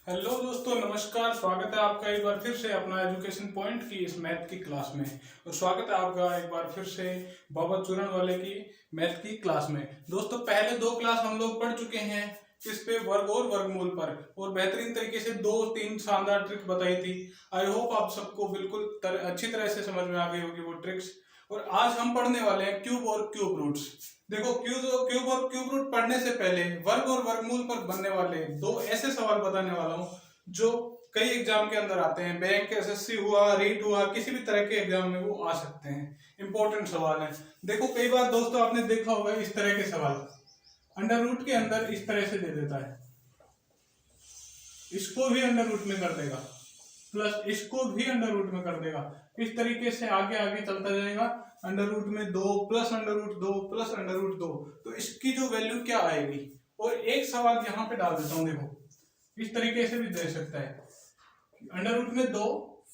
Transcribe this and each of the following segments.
Hello दोस्तों, नमस्कार। स्वागत है आपका एक बार फिर से अपना एजुकेशन पॉइंट की इस मैथ की क्लास में। और स्वागत है आपका एक बार फिर से बाबा चूरन वाले की मैथ की क्लास में। दोस्तों, पहले दो क्लास हम लोग पढ़ चुके हैं किस पे, वर्ग और वर्गमूल पर, और बेहतरीन तरीके से दो तीन शानदार ट्रिक बताई थी। आई होप आप सबको बिल्कुल अच्छी तरह से समझ में आ गई होगी वो ट्रिक्स। और आज हम पढ़ने वाले हैं क्यूब और क्यूब रूट्स। देखो, क्यूब और क्यूब रूट पढ़ने से पहले वर्ग और वर्गमूल पर बनने वाले दो ऐसे सवाल बताने वाला हूं जो कई एग्जाम के अंदर आते हैं। बैंक, एसएससी हुआ, रीट हुआ, किसी भी तरह के एग्जाम में वो आ सकते हैं। इंपॉर्टेंट सवाल है। देखो, कई बार दोस्तों आपने देखा होगा इस तरह के सवाल अंडर रूट के अंदर इस तरह से दे देता है, इसको भी अंडर रूट में कर देगा, प्लस इसको भी अंडर रूट में कर देगा। इस तरीके से आगे आगे चलता जाएगा। अंडर रूट में 2 plus under root 2 plus under root 2, तो इसकी जो वैल्यू क्या आएगी। और एक सवाल यहाँ पे डाल देता हूँ, देखो इस तरीके से भी दे सकता है, अंडर रूट में 2,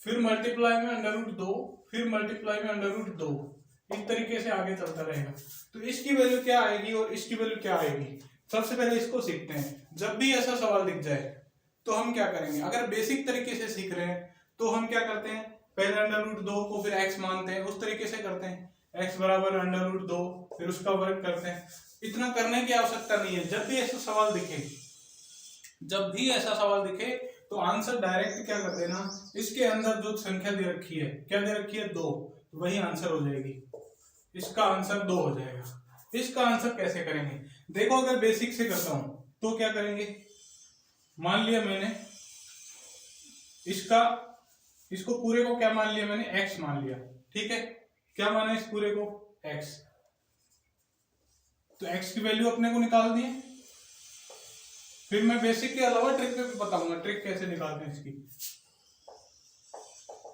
फिर मल्टीप्लाई में अंडर रूट 2, फिर मल्टीप्लाई में अंडर रूट 2। इस तरीके से आगे चलता रहेगा। तो इसकी वैल्यू क्या आएगी और इसकी वैल्यू क्या आएगी, सबसे पहले इसको सीखते हैं। जब भी ऐसा सवाल दिख जाए तो हम क्या करेंगे, अगर बेसिक तरीके से सीख रहे हैं तो हम क्या करते हैं, पहले अंडर रूट 2 को फिर x मानते हैं, उस तरीके से करते हैं। x बराबर अंडर रूट 2, फिर उसका वर्ग करते हैं। इतना करने की आवश्यकता नहीं है। जब भी ऐसा सवाल दिखे तो आंसर डायरेक्ट क्या कर देना, इसके अंदर जो संख्या दे रखी है, क्या दे रखी है, 2, तो वही आंसर हो जाएगी। इसका आंसर 2 हो जाएगा। इसका आंसर कैसे करेंगे, देखो अगर बेसिक से करता हूं तो क्या करेंगे, मान लिया मैंने इसको पूरे को क्या मान लिया मैंने, x मान लिया। ठीक है, क्या माना इस पूरे को, x। तो x की वैल्यू अपने को निकाल दी। फिर मैं बेसिक के अलावा ट्रिक पे भी बताऊंगा ट्रिक कैसे निकालते हैं इसकी।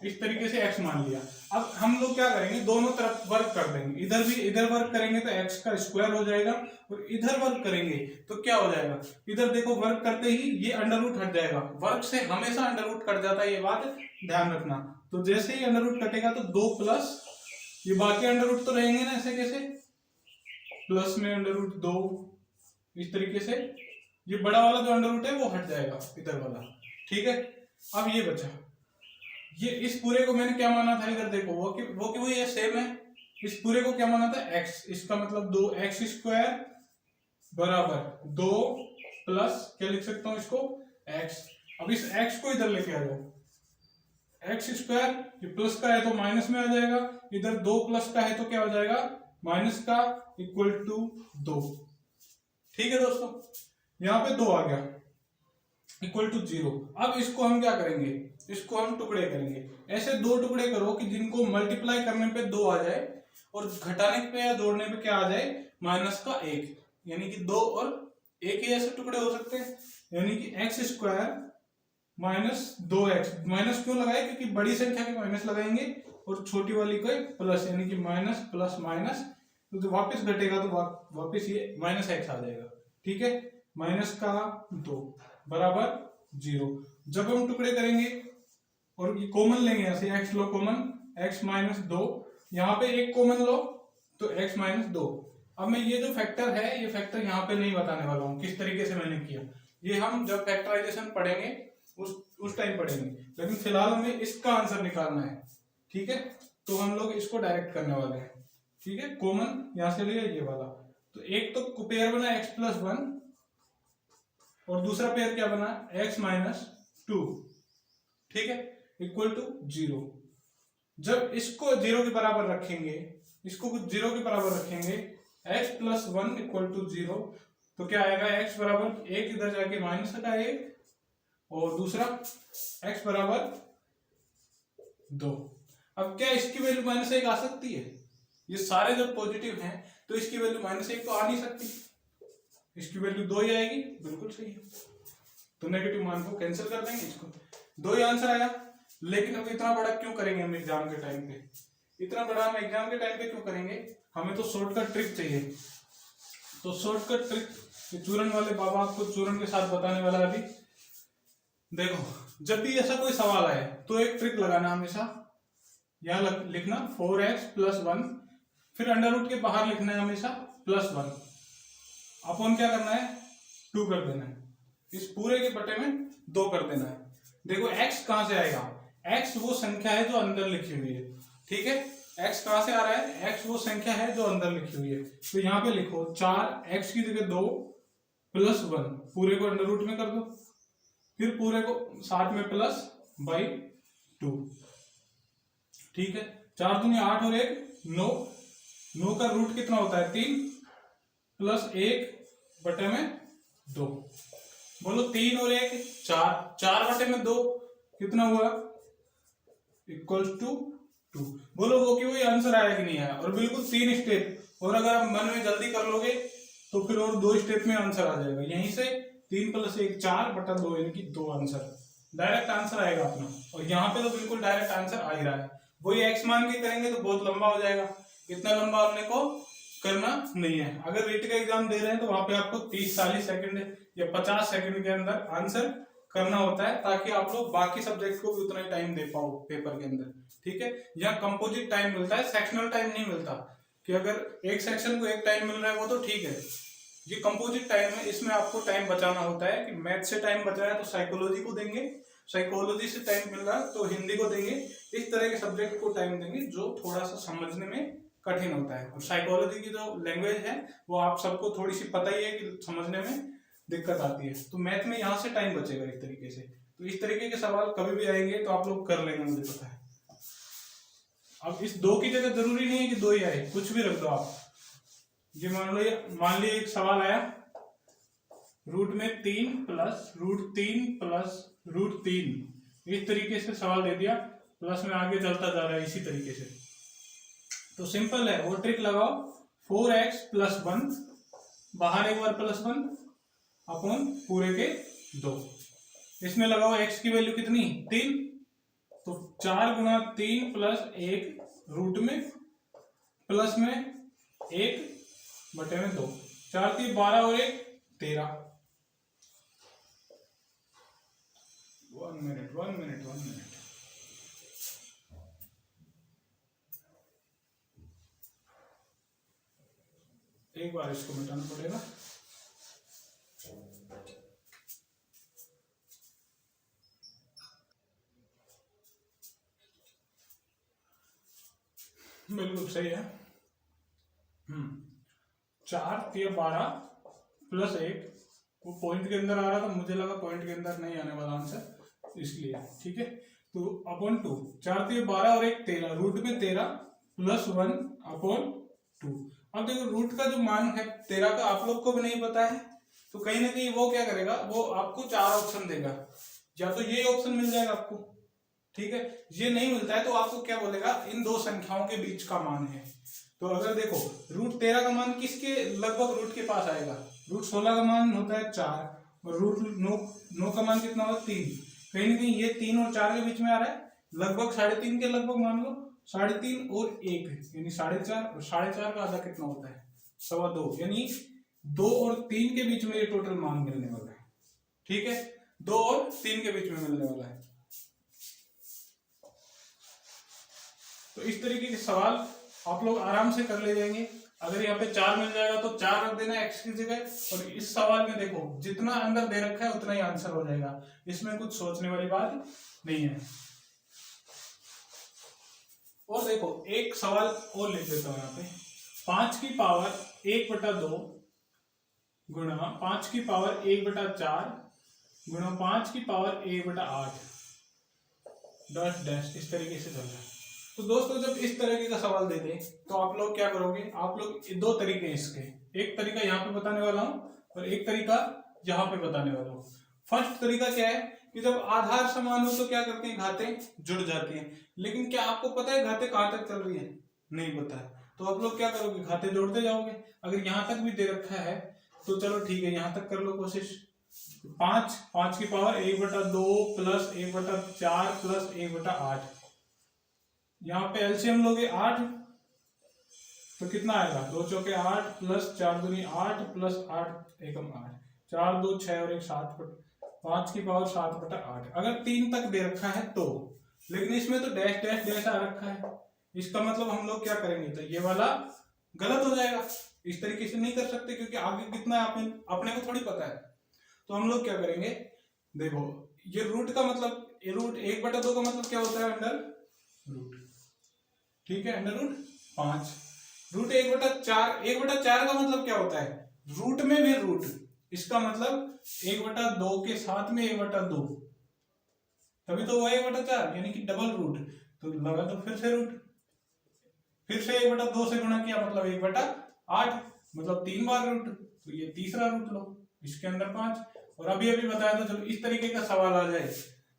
इस तरीके से x मान लिया। अब हम लोग क्या करेंगे, दोनों तरफ वर्ग कर देंगे। इधर वर्ग करेंगे तो x का स्क्वायर हो जाएगा, और इधर वर्ग करेंगे तो क्या हो जाएगा, इधर देखो वर्ग करते ही ये अंडर रूट हट जाएगा। वर्ग से हमेशा अंडर रूट कट जाता है, ये बात ध्यान रखना। तो जैसे ही अंडर रूट कटेगा तो 2 प्लस ये बाकी अंडर रूट तो रहेंगे ना, ऐसे कैसे, प्लस में अंडर रूट 2। इस तरीके से ये बड़ा वाला जो अंडर रूट है वो हट जाएगा, इधर वाला। ठीक है, अब ये बचा, ये इस पूरे को मैंने क्या माना था, इधर देखो वो ये सेम है। इस पूरे को क्या माना था, x। इसका मतलब 2x स्क्वायर बराबर 2 प्लस क्या लिख सकता हूं इसको, x। अब इस x को इधर लेके आ जाओ, x स्क्वायर ये प्लस का है तो माइनस में आ जाएगा, इधर 2 प्लस का है तो क्या हो जाएगा, माइनस का, इक्वल टू 2। ठीक है दोस्तों, यहां पे 2 आ गया, इक्वल टू 0। अब इसको हम क्या करेंगे, इसको हम टुकड़े करेंगे। ऐसे 2 टुकड़े करो कि जिनको मल्टीप्लाई करने पे 2 आ जाए और घटाने पे या जोड़ने पे क्या आ जाए, माइनस का 1। यानी कि 2 और 1 ही ऐसे टुकड़े हो सकते हैं। यानी कि x square minus 2x। Minus क्यों लगाए, क्योंकि बड़ी संख्या के माइनस लगाएंगे और छोटी वाली को प्लस, यानी कि माइनस प्लस माइनस, तो जो वापस घटेगा तो वापस ये माइनस x आ जाएगा। ठीक है, माइनस का 2 बराबर 0। जब हम टुकड़े करेंगे और ये कॉमन लेंगे, ऐसे x लो कॉमन, x माइनस 2, यहाँ पे एक कॉमन लो तो x माइनस 2। अब मैं ये जो फैक्टर है, ये फैक्टर यहाँ पे नहीं बताने वाला हूँ किस तरीके से मैंने किया, ये हम जब फैक्टराइजेशन पढ़ेंगे उस टाइम पढ़ेंगे। लेकिन फिलहाल हमें इसका आंसर निकालना है। ठीक है, तो हम लोग इसको डायरेक्ट करने वाले हैं। ठीक है, कॉमन यहां से लिया ये वाला, तो एक तो पेयर बना x प्लस 1 और दूसरा पेयर क्या बना, x माइनस 2। ठीक है, इक्वल टू 0। जब इसको 0 के बराबर रखेंगे, इसको कुछ 0 के बराबर रखेंगे, x प्लस 1 इक्वल टू 0, तो क्या आएगा, x बराबर 1, इधर जाके माइनस का 1, और दूसरा x बराबर 2। अब क्या इसकी वैल्यू माइनस 1 आ सकती है, ये सारे जब पॉजिटिव हैं तो इसकी वैल्यू माइनस 1 तो आ नहीं सकती, इसकी वैल्यू 2 ही आएगी। बिल्कुल सही है, तो नेगेटिव मान को कैंसिल कर देंगे, इसको 2 ही आंसर आया। लेकिन अब इतना बड़ा क्यों करेंगे हम एग्जाम के टाइम पे, इतना बड़ा हम एग्जाम के टाइम पे क्यों करेंगे, हमें तो शॉर्टकट ट्रिक चाहिए। तो शॉर्टकट ट्रिक चूरन वाले बाबा आपको चूरन के साथ बताने वाला है अभी। देखो, जब भी ऐसा कोई सवाल आए तो एक ट्रिक लगाना हमेशा, यहाँ लिखना 4x प्लस 1, फिर अंडर रूट के बाहर लिखना है हमेशा प्लस 1, अपॉन क्या करना है, 2 कर देना है। इस पूरे के बटे में 2 कर देना है। देखो x कहां से आएगा, x वो संख्या है जो अंदर लिखी हुई है, ठीक है। x कहां से आ रहा है, x वो संख्या है जो अंदर लिखी हुई है। तो यहाँ पे लिखो 4 x की जगह 2 प्लस 1, पूरे को अंडर रूट में कर दो, फिर पूरे को साथ में प्लस बाई 2, ठीक है। 4 दूनी 8 और 1 9, 9 का रूट कितना होता है 3 प्लस 1 बटे में 2, बोलो 3 और 1 4, 4 बटे में 2 कितना हुआ इक्वल टू 2। बोलो वो कि वही आंसर आया कि नहीं आया, और बिल्कुल 3 स्टेप, और अगर आप मन में जल्दी कर लोगे तो फिर और 2 स्टेप में आंसर आ जाएगा। यहीं से 3 प्लस 1 4 बटा 2 यानी कि 2 आंसर, डायरेक्ट आंसर आएगा अपना। और यहाँ पे तो बिल्कुल डायरेक्ट आंसर आ ही रहा है। वही एक्स मान के करेंगे तो बहुत लंबा हो जाएगा, इतना लंबा अपने को करना नहीं है। अगर रीट का एग्जाम दे रहे हैं तो वहां पे आपको 30-40 सेकंड या 50 सेकंड के अंदर आंसर करना होता है, ताकि आप लोग बाकी सब्जेक्ट को भी उतना ही टाइम दे पाओ पेपर के अंदर, ठीक है। यहाँ कंपोजिट टाइम मिलता है, सेक्शनल टाइम नहीं मिलता कि अगर एक सेक्शन को एक टाइम मिल रहा है वो तो ठीक है। ये कंपोजिट टाइम है, इसमें आपको टाइम बचाना होता है कि मैथ से टाइम बच रहा है तो साइकोलॉजी को देंगे, साइकोलॉजी से टाइम मिल रहा है तो हिंदी को देंगे। इस तरह के सब्जेक्ट को टाइम देंगे जो थोड़ा सा समझने में कठिन होता है। और साइकोलॉजी की जो लैंग्वेज है वो आप सबको थोड़ी सी पता ही है कि समझने में दिक्कत आती है, तो मैथ में यहाँ से टाइम बचेगा एक तरीके से। तो इस तरीके के सवाल कभी भी आएंगे तो आप लोग कर लेंगे, मुझे पता है। अब इस 2 की जगह जरूरी नहीं है कि 2 ही आए, कुछ भी रख दो आप। ये मान लो एक सवाल आया रूट में 3 प्लस रूट 3, इस तरीके से सवाल दे दिया, प्लस में आगे चलता जा रहा है इसी तरीके से। तो सिंपल है, वो ट्रिक लगाओ, 4x प्लस 1, बाहर एक बार प्लस 1 अपॉन पूरे के 2, इसमें लगाओ x की वैल्यू कितनी 3, तो 4 गुणा 3 प्लस 1 रूट में प्लस में 1 बटे में 2, 4 3 12 और 1 13। 1 मिनट एक बार इसको मिटाना पड़ेगा। बिल्कुल सही है। 4 3 12 प्लस 1, वो पॉइंट के अंदर आ रहा था, मुझे लगा पॉइंट के अंदर नहीं आने वाला आंसर, इसलिए, ठीक है। तो अपॉन 2, 4 3 12 और 1 13, रूट में 13 प्लस 1 अपॉन 2। अब देखो रूट का जो मान है 13 का आप लोग को भी नहीं पता है, तो कहीं ना कहीं वो क्या करेगा, वो आपको 4 ऑप्शन देगा, या तो ये ऑप्शन मिल जाएगा आपको, ठीक है। ये नहीं मिलता है तो आपको क्या बोलेगा, इन 2 संख्याओं के बीच का मान है। तो अगर देखो रूट 13 का मान किसके लगभग रूट के पास आएगा, रूट 16 का मान होता है 4, और रूट 9 का मान कितना होगा 3, कहीं ना कहीं ये 3 और 4 के बीच में आ रहा है, लगभग 3.5 के लगभग मान लो, 3.5 और 1 यानी 4.5, और 4.5 का आधा कितना होता है 2.25, यानी 2 और 3 के बीच में ये टोटल मान मिलने वाला है, ठीक है। 2 और 3 के बीच में मिलने वाला है। तो इस तरीके के सवाल आप लोग आराम से कर ले जाएंगे। अगर यहाँ पे 4 मिल जाएगा तो 4 रख देना x की जगह, और इस सवाल में देखो जितना अंदर दे रखा है उतना ही आंसर हो जाएगा, इसमें कुछ सोचने वाली बात नहीं है। और देखो एक सवाल और लिख देता हूं यहाँ पे, 5 की पावर 1/2 गुणा 5 की पावर 1/4 गुणा 5 की पावर 1/8 डैश डैश, इस तरीके से चल रहा है। तो दोस्तों जब इस तरीके का सवाल दे दें तो आप लोग क्या करोगे, आप लोग 2 तरीके हैं इसके, एक तरीका यहाँ पे बताने वाला हूँ और एक तरीका यहाँ पे बताने वाला हूँ। फर्स्ट तरीका क्या है कि जब आधार समान हो तो क्या करते हैं, घातें जुड़ जाती हैं, लेकिन क्या आपको पता है घातें कहाँ तक चल रही है, नहीं पता है, तो आप लोग क्या करोगे, घातें जोड़ते जाओगे। अगर यहाँ तक भी दे रखा है तो चलो ठीक है, यहाँ तक कर लो कोशिश। 5 की पावर 1/2 प्लस 1/4 प्लस 1/8, यहाँ पे एलसीएम लोगे 8 तो कितना आएगा, 2 चौके 8 प्लस 4 दूनी 8 प्लस 8 एकम 8, 4 2 6 और 1 7, 5 की पावर 7/8। अगर 3 तक दे रखा है तो, लेकिन इसमें तो डैश डैश डैश आ रखा है, इसका मतलब हम लोग क्या करेंगे, तो ये वाला गलत हो जाएगा, इस तरीके से नहीं कर सकते क्योंकि आगे कितना अपने को थोड़ी पता है। तो हम लोग क्या करेंगे, देखो ये रूट का मतलब, ये रूट 1/2 का मतलब क्या होता है, अंडर रूट, ठीक है, अंडर रूट 5। रूट 1/4, 1/4 का मतलब क्या होता है, रूट में भी रूट, इसका मतलब 1/2 के साथ में 1/2, तभी तो वो 1/4 यानी कि डबल रूट। तो लगा तो फिर से रूट, फिर से 1/2 से गुणा किया मतलब 1/8, मतलब 3 बार रूट, तो ये तीसरा रूट लो, इसके अंदर 5। और अभी अभी बताया तो जब इस तरीके का सवाल आ जाए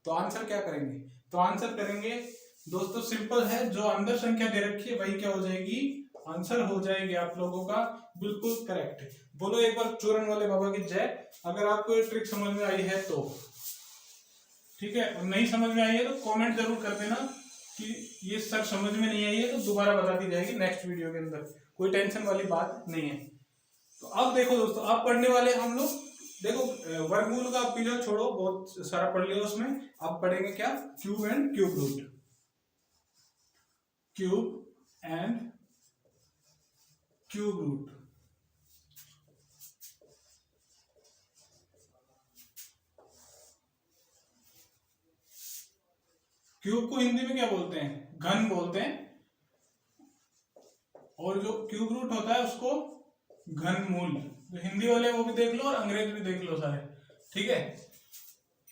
तो आंसर क्या करेंगे, तो आंसर करेंगे दोस्तों सिंपल है, जो अंदर संख्या दे रखी है वही क्या हो जाएगी, आंसर हो जाएगी आप लोगों का बिल्कुल करेक्ट। बोलो एक बार चूरन वाले बाबा की जय। अगर आपको ये ट्रिक समझ में आई है तो ठीक है, और नहीं समझ में आई है तो कमेंट जरूर कर देना कि ये सर समझ में नहीं आई है, तो दोबारा बता दी जाएगी नेक्स्ट वीडियो के अंदर, कोई टेंशन वाली बात नहीं है। तो अब देखो दोस्तों, अब पढ़ने वाले हम लोग, देखो वर्गमूल का पीछे छोड़ो, बहुत सारा पढ़ लिया उसमें, अब पढ़ेंगे क्या, cube and cube root, cube and cube root. Cube को हिंदी में क्या बोलते हैं, घन बोलते हैं, और जो क्यूब रूट होता है उसको घनमूल। तो हिंदी वाले वो भी देख लो और अंग्रेजी भी देख लो सारे, ठीक है,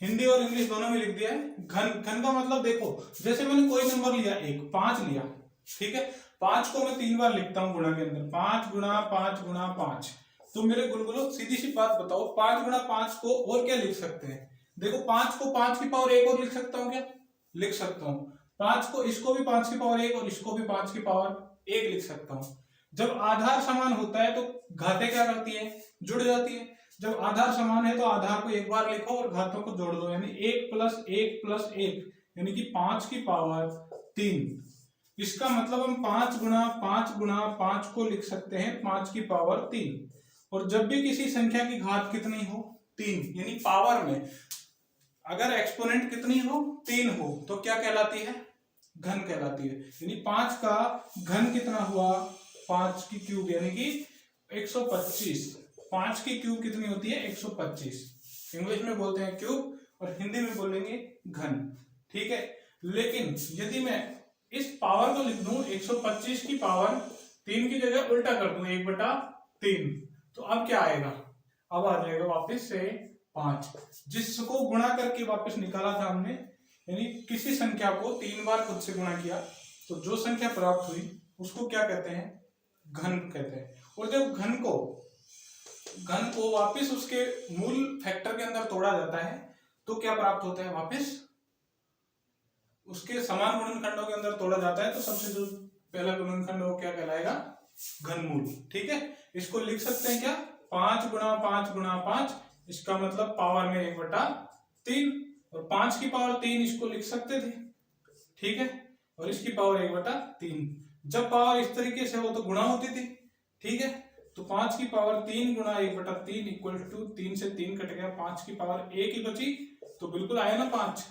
हिंदी और इंग्लिश दोनों में लिख दिया है। घन, घन का मतलब देखो, जैसे मैंने कोई नंबर लिया, 5 लिया, ठीक है, 5 को मैं 3 बार लिखता हूं गुणा के अंदर, 5 गुणा 5 गुणा 5। तो मेरे गुलगुलो सीधी सी बात बताओ, 5 गुणा 5 को और क्या लिख सकते हैं, देखो 5 को 5 की पावर 1 और लिख सकता हूँ क्या, लिख सकता हूँ। 5 को, इसको भी 5 की पावर 1 और इसको भी 5 की पावर 1 लिख सकता हूँ। जब आधार समान होता है तो घातें क्या करती है, जुड़ जाती है। जब आधार समान है तो आधार को एक बार लिखो और घातों को जोड़ दो, यानी 1 + 1 + 1 यानी कि 5 की पावर 3। इसका मतलब हम 5 गुणा 5 गुणा 5 को लिख सकते हैं 5 की पावर 3। और जब भी किसी संख्या की घात कितनी हो, 3, यानी पावर में अगर एक्सपोनेंट कितनी हो, 3 हो, तो क्या कहलाती है, घन कहलाती है। यानी 5 का घन कितना हुआ, 5 की क्यूब यानी कि 125। 5 की क्यूब कितनी होती है, 125। इंग्लिश में बोलते हैं क्यूब और हिंदी में बोलेंगे घन, ठीक है। लेकिन यदि मैं इस पावर को लिख दूं 125 की पावर 3 की जगह उल्टा कर दूं 1/3, तो अब क्या आएगा, अब आ जाएगा वापस से 5, जिसको गुणा करके वापस निकाला था हमने, यानी किसी संख्या को 3 बार खुद से गुणा किया तो जो संख्या प्राप्त हुई उसको क्या कहते हैं, घन कहते हैं। और जब घन को वापस उसके मूल फैक्टर के अंदर तोड़ा जाता है तो क्या प्राप्त होता है, वापस उसके समान गुणनखंडों के अंदर तोड़ा जाता है, तो सबसे जो पहला गुणनखंड वो क्या कहलाएगा, घनमूल, ठीक है। इसको लिख सकते हैं क्या, 5 गुणा 5 गुणा 5, इसका मतलब पावर में 1/3, और 5 की पावर 3 इसको लिख सकते थे, ठीक है, और इसकी पावर 1/3। जब पावर इस तरीके से हो तो गुणा होती थी, ठीक है, तो 5 की पावर 3 गुणा 1/3 इक्वल टू 3 से 3 कट गया, 5 की पावर 1 ही बची, तो बिल्कुल आया ना 5,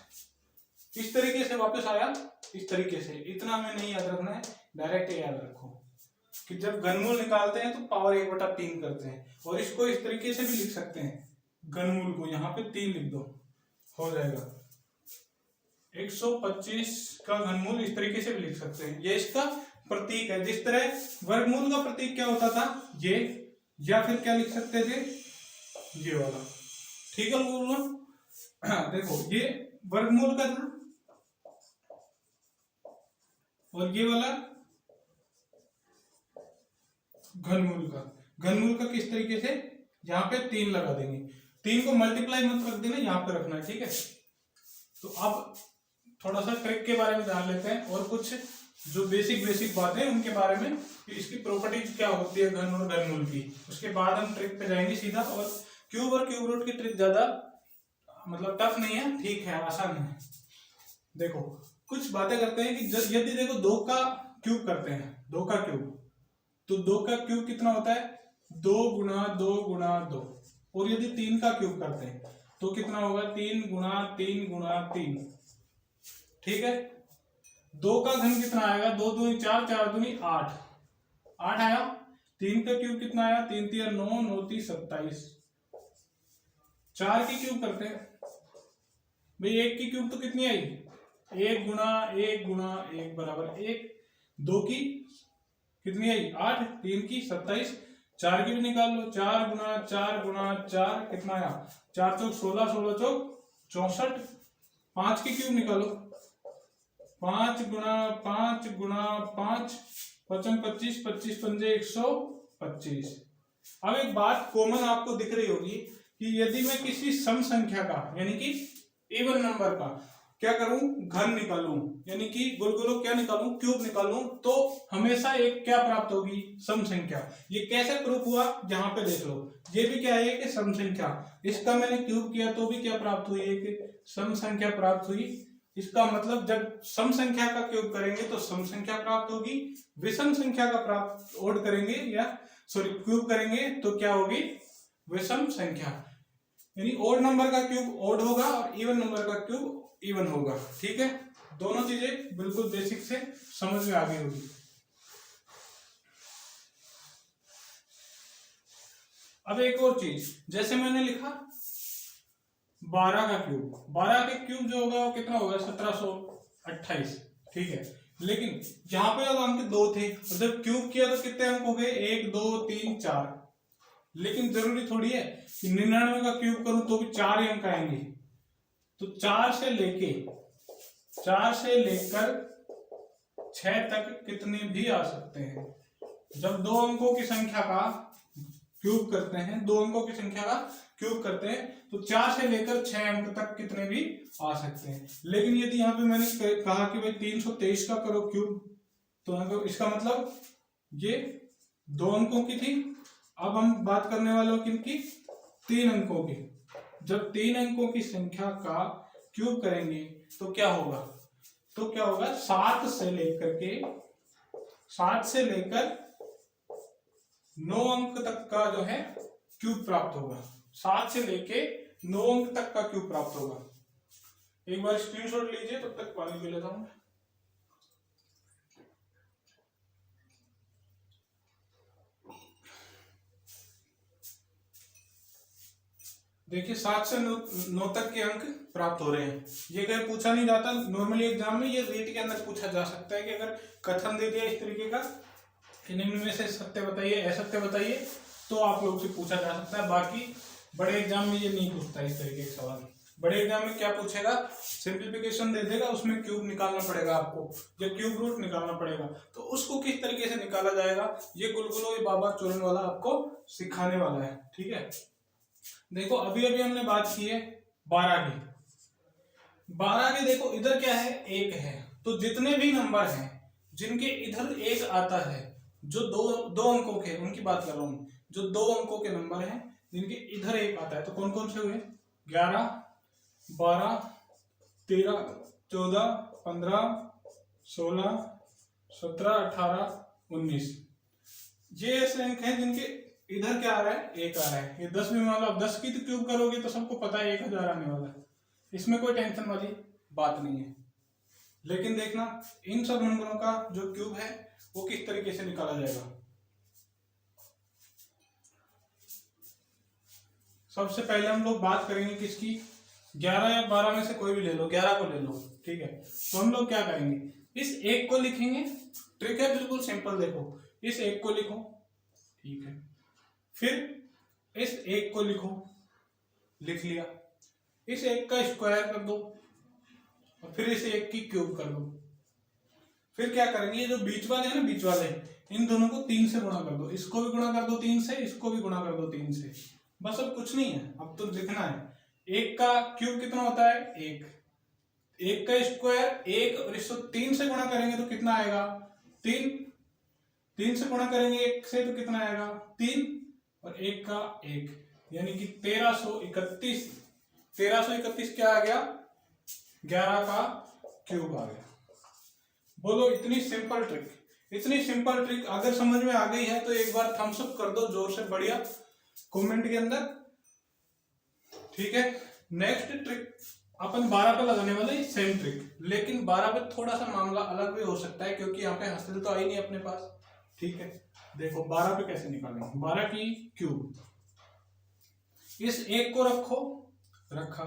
इस तरीके से वापस आया, इस तरीके से। इतना हमें नहीं याद रखना है, डायरेक्ट याद रखो कि जब घनमूल निकालते हैं तो पावर 1/3 करते हैं, और इसको इस तरीके से भी लिख सकते हैं, घनमूल को यहाँ पे 3 लिख दो, हो जाएगा 125 का घनमूल, इस तरीके से भी लिख सकते हैं। ये इसका प्रतीक है, जिस तरह वर्गमूल का प्रतीक क्या होता था, ये, या फिर क्या लिख सकते थे, ये वाला, ठीक है बोलो। देखो ये वर्गमूल का था और ये वाला घनमूल का किस तरीके से, यहाँ पे 3 लगा देंगे, 3 को मल्टीप्लाई मत रख देना, यहाँ पे रखना है, ठीक है। तो अब थोड़ा सा ट्रिक के बारे में जान लेते हैं, और कुछ जो बेसिक बातें उनके बारे में, कि इसकी प्रॉपर्टीज क्या होती है घन और घनमूल की, उसके बाद हम ट्रिक पे जाएंगे सीधा। और क्यूब रूट की ट्रिक ज्यादा मतलब टफ नहीं है, ठीक है, आसान है। देखो कुछ बातें करते हैं कि यदि देखो 2 का क्यूब करते हैं, 2 का क्यूब, तो 2 का क्यूब कितना होता है, 2 गुणा 2 गुणा 2। और यदि 3 का क्यूब करते हैं तो कितना होगा, 3 गुणा 3 गुणा 3, ठीक है। 2 का घन कितना आएगा, 2 दूनी 4, 4 दूनी 8, 8 आया। 3 का क्यूब कितना आया, 3 3 9, 9 3 27, 4 की क्यूब करते हैं भाई। 1 की क्यूब तो कितनी आई, 1 गुना 1 गुना 1 बराबर 1। 2 की कितनी आई 8, 3 की 27, 4 की भी निकाल लो, 4 गुना 4 कितना आया 4 चौक 16, 16 चौक 64। 5 की क्यूब निकालो, 5 गुना 5 गुना 5 55 25 25 पंजे 125। अब एक बात कॉमन आपको दिख रही होगी कि यदि मैं किसी सम संख्या का यानी कि इवन नंबर का क्या करूं, घन निकालूं यानी कि गुलगुलो क्या निकालूं, क्यूब निकालूं, तो हमेशा एक क्या प्राप्त होगी, सम संख्या। ये कैसे प्रूफ हुआ, जहां पे देख लो, ये भी क्या है कि सम संख्या। इसका मैंने क्यूब किया तो भी क्या प्राप्त हुई है कि सम संख्या प्राप्त हुई। इसका मतलब जब सम संख्या का क्यूब करेंगे तो सम संख्या प्राप्त होगी, विषम संख्या का प्राप्त ओड करेंगे या सॉरी क्यूब करेंगे तो क्या होगी, विषम संख्या। यानी ओड नंबर का क्यूब ओड होगा और इवन नंबर का क्यूब इवन होगा। ठीक है, दोनों चीजें बिल्कुल बेसिक से समझ में आ गई होगी। अब एक और चीज, जैसे मैंने लिखा 12 का क्यूब, 12 के क्यूब जो होगा वो कितना होगा 1728। ठीक है, लेकिन यहाँ पे अंक 2 थे, जब क्यूब किया तो कितने अंक हो गए 1 2 3 4। लेकिन जरूरी थोड़ी है कि 99 का क्यूब करूं तो भी 4 ही अंक आएंगे। तो 4 से लेकर 6 तक कितने भी आ सकते हैं। जब 2 अंकों की संख्या का क्यूब करते हैं, 2 अंकों की संख्या का क्यूब करते हैं तो 4 से लेकर 6 अंक तक कितने भी आ सकते हैं। लेकिन यदि यहाँ पे मैंने कहा कि भाई 323 का करो क्यूब, तो इसका मतलब ये 2 अंकों की थी। अब हम बात करने वाले किनकी, 3 अंकों की। जब 3 अंकों की संख्या का क्यूब करेंगे तो क्या होगा, 7 से लेकर 9 अंक तक का जो है क्यूब प्राप्त होगा। 7 से लेके 9 अंक तक का क्यूब प्राप्त होगा। एक बार स्क्रीनशॉट लीजिए, तब तक पानी पी लेता हूं। देखिए 7 से 9 तक के अंक प्राप्त हो रहे हैं। ये कहीं पूछा नहीं जाता नॉर्मली एग्जाम में, ये रीट के अंदर पूछा जा सकता है कि अगर कथन दे दिया इस तरीके का कि निम्न में से सत्य बताइए, असत्य बताइए, तो आप लोग से पूछा जा सकता है। बाकी बड़े एग्जाम में ये नहीं पूछता इस तरीके के सवाल। बड़े एग्जाम में क्या पूछेगा, सिंप्लीफिकेशन दे देगा, उसमें क्यूब निकालना पड़ेगा आपको या क्यूब रूट निकालना पड़ेगा। तो उसको किस तरीके से निकाला जाएगा ये गुलगुलो बाबा चूरन वाला आपको सिखाने वाला है। ठीक है, देखो अभी हमने बात की है 12 की। 12 के देखो इधर क्या है 1 है, तो जितने भी नंबर हैं जिनके इधर 1 आता है, जो दो अंकों के, उनकी बात कर रहा हूं, जो 2 अंकों के नंबर हैं जिनके इधर 1 आता है, तो कौन कौन से हुए 11 12 13 14 15 16 17 18 19। ये ऐसे अंक हैं जिनके इधर क्या आ रहा है 1 आ रहा है। ये 10 में मान लो 10 की तो क्यूब करोगे तो सबको पता है 1000 आने वाला है, इसमें कोई टेंशन वाली बात नहीं है। लेकिन देखना इन सब नंबरों का जो क्यूब है वो किस तरीके से निकाला जाएगा। सबसे पहले हम लोग बात करेंगे किसकी, 11 या 12 में से कोई भी ले लो, 11 को ले लो। ठीक है, तो हम लोग क्या करेंगे, इस 1 को लिखेंगे। ट्रिक है बिल्कुल सिंपल, देखो इस 1 को लिखो, ठीक है, फिर इस 1 को लिखो, लिख लिया, इस 1 का स्क्वायर कर दो और फिर इस 1 की क्यूब कर दो। फिर क्या करेंगे, ये जो बीच वाले हैं ना, बीच वाले इन दोनों को 3 से गुणा कर दो, इसको भी गुणा कर दो 3 से, इसको भी गुणा कर दो 3 से। बस अब कुछ नहीं है, अब तो लिखना है 1 का क्यूब कितना होता है 1, 1 का स्क्वायर 1, और इसको 3 से गुणा करेंगे तो कितना आएगा 3, 3 से गुणा करेंगे 1 से तो कितना आएगा 3, और 1 का 1, यानी कि 1331। 1331 क्या आ गया 11 का क्यूब आ गया। बोलो इतनी सिंपल ट्रिक, इतनी सिंपल ट्रिक अगर समझ में आ गई है तो एक बार थम्स अप कर दो जोर से, बढ़िया कमेंट के अंदर। ठीक है, नेक्स्ट ट्रिक अपन 12 पे लगाने वाले सेम ट्रिक, लेकिन 12 पे थोड़ा सा मामला अलग भी हो सकता है क्योंकि यहाँ पे हासिल तो आई नहीं अपने पास। ठीक है, देखो 12 पे कैसे निकालेंगे, 12 की क्यूब, इस 1 को रखो रखा,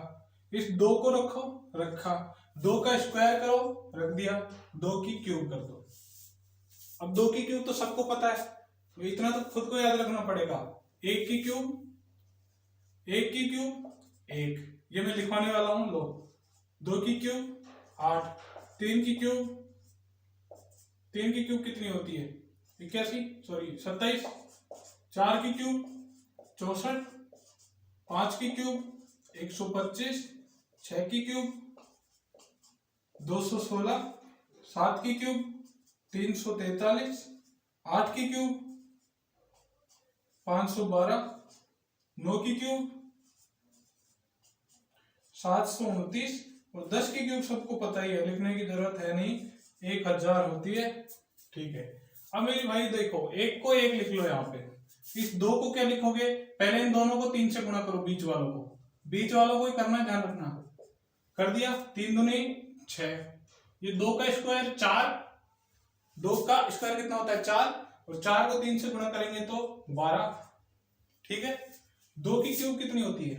इस 2 को रखो, रखा, 2 का स्क्वायर करो, रख दिया, 2 की क्यूब कर दो। अब 2 की क्यूब तो सबको पता है, तो इतना तो खुद को याद रखना पड़ेगा। 1 की क्यूब, 1 की क्यूब 1, ये मैं लिखवाने वाला हूं, लो। 2 की क्यूब 8, 3 की क्यूब, 3 की क्यूब कितनी होती है 81, सॉरी 27, 4 की क्यूब 64, 5 की क्यूब 125, 6 की क्यूब 216, 7 की क्यूब 343, 8 की क्यूब 512, 9 की क्यूब 729 और 10 की क्यूब सबको पता ही है, लिखने की जरूरत है नहीं, 1000 होती है। ठीक है, अब मेरी भाई देखो, 1 को 1 लिख लो यहाँ पे, इस 2 को क्या लिखोगे, पहले इन दोनों को 3 से गुणा करो, बीच वालों को, बीच वालों को ही करना है, ध्यान रखना। कर दिया, 3 दूनी 6, ये 2 का स्क्वायर 4, 2 का स्क्वायर कितना होता है 4, और 4 को 3 से गुणा करेंगे तो 12। ठीक है, 2 की क्यूब कितनी होती है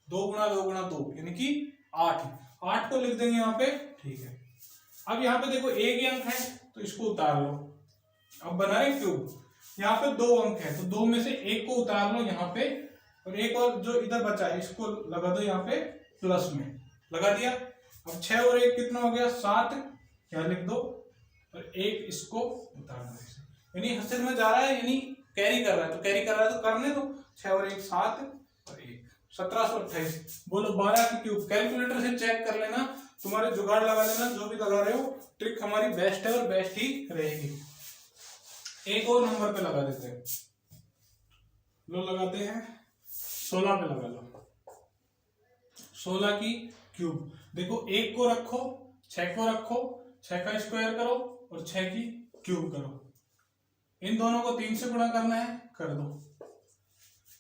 2 गुणा 2 गुणा 2 यानी कि 8, 8 को लिख देंगे यहाँ पे। ठीक है, अब यहाँ पे देखो एक ही अंक है तो इसको उतार लो, अब बना रहे क्यूब, यहाँ पे 2 अंक है तो 2 में से 1 को उतार लो यहाँ पे, और एक और जो इधर बचा है इसको लगा दो यहाँ पे प्लस में, लगा दिया। अब 6 और 1 कितना हो गया 7, क्या लिख दो, और 1 इसको उतार दो, यानी हस्ते में जा रहा है, यानी कैरी कर रहा है, तो कैरी कर रहा है तो करने दो, 6 और 1 7 और 1 1728। बोलो 12 की क्यूब, कैलकुलेटर से चेक कर लेना, तुम्हारे जुगाड़ लगा लेना, जो भी लगा रहे हो, ट्रिक हमारी बेस्ट है और बेस्ट ही रहेगी। एक और नंबर पे लगा देते हैं, लो लगाते हैं 16 पे लगा लो, 16 की क्यूब। देखो 1 को रखो, 6 को रखो, 6 का स्क्वायर करो और 6 की क्यूब करो, इन दोनों को 3 से गुणा करना है, कर दो।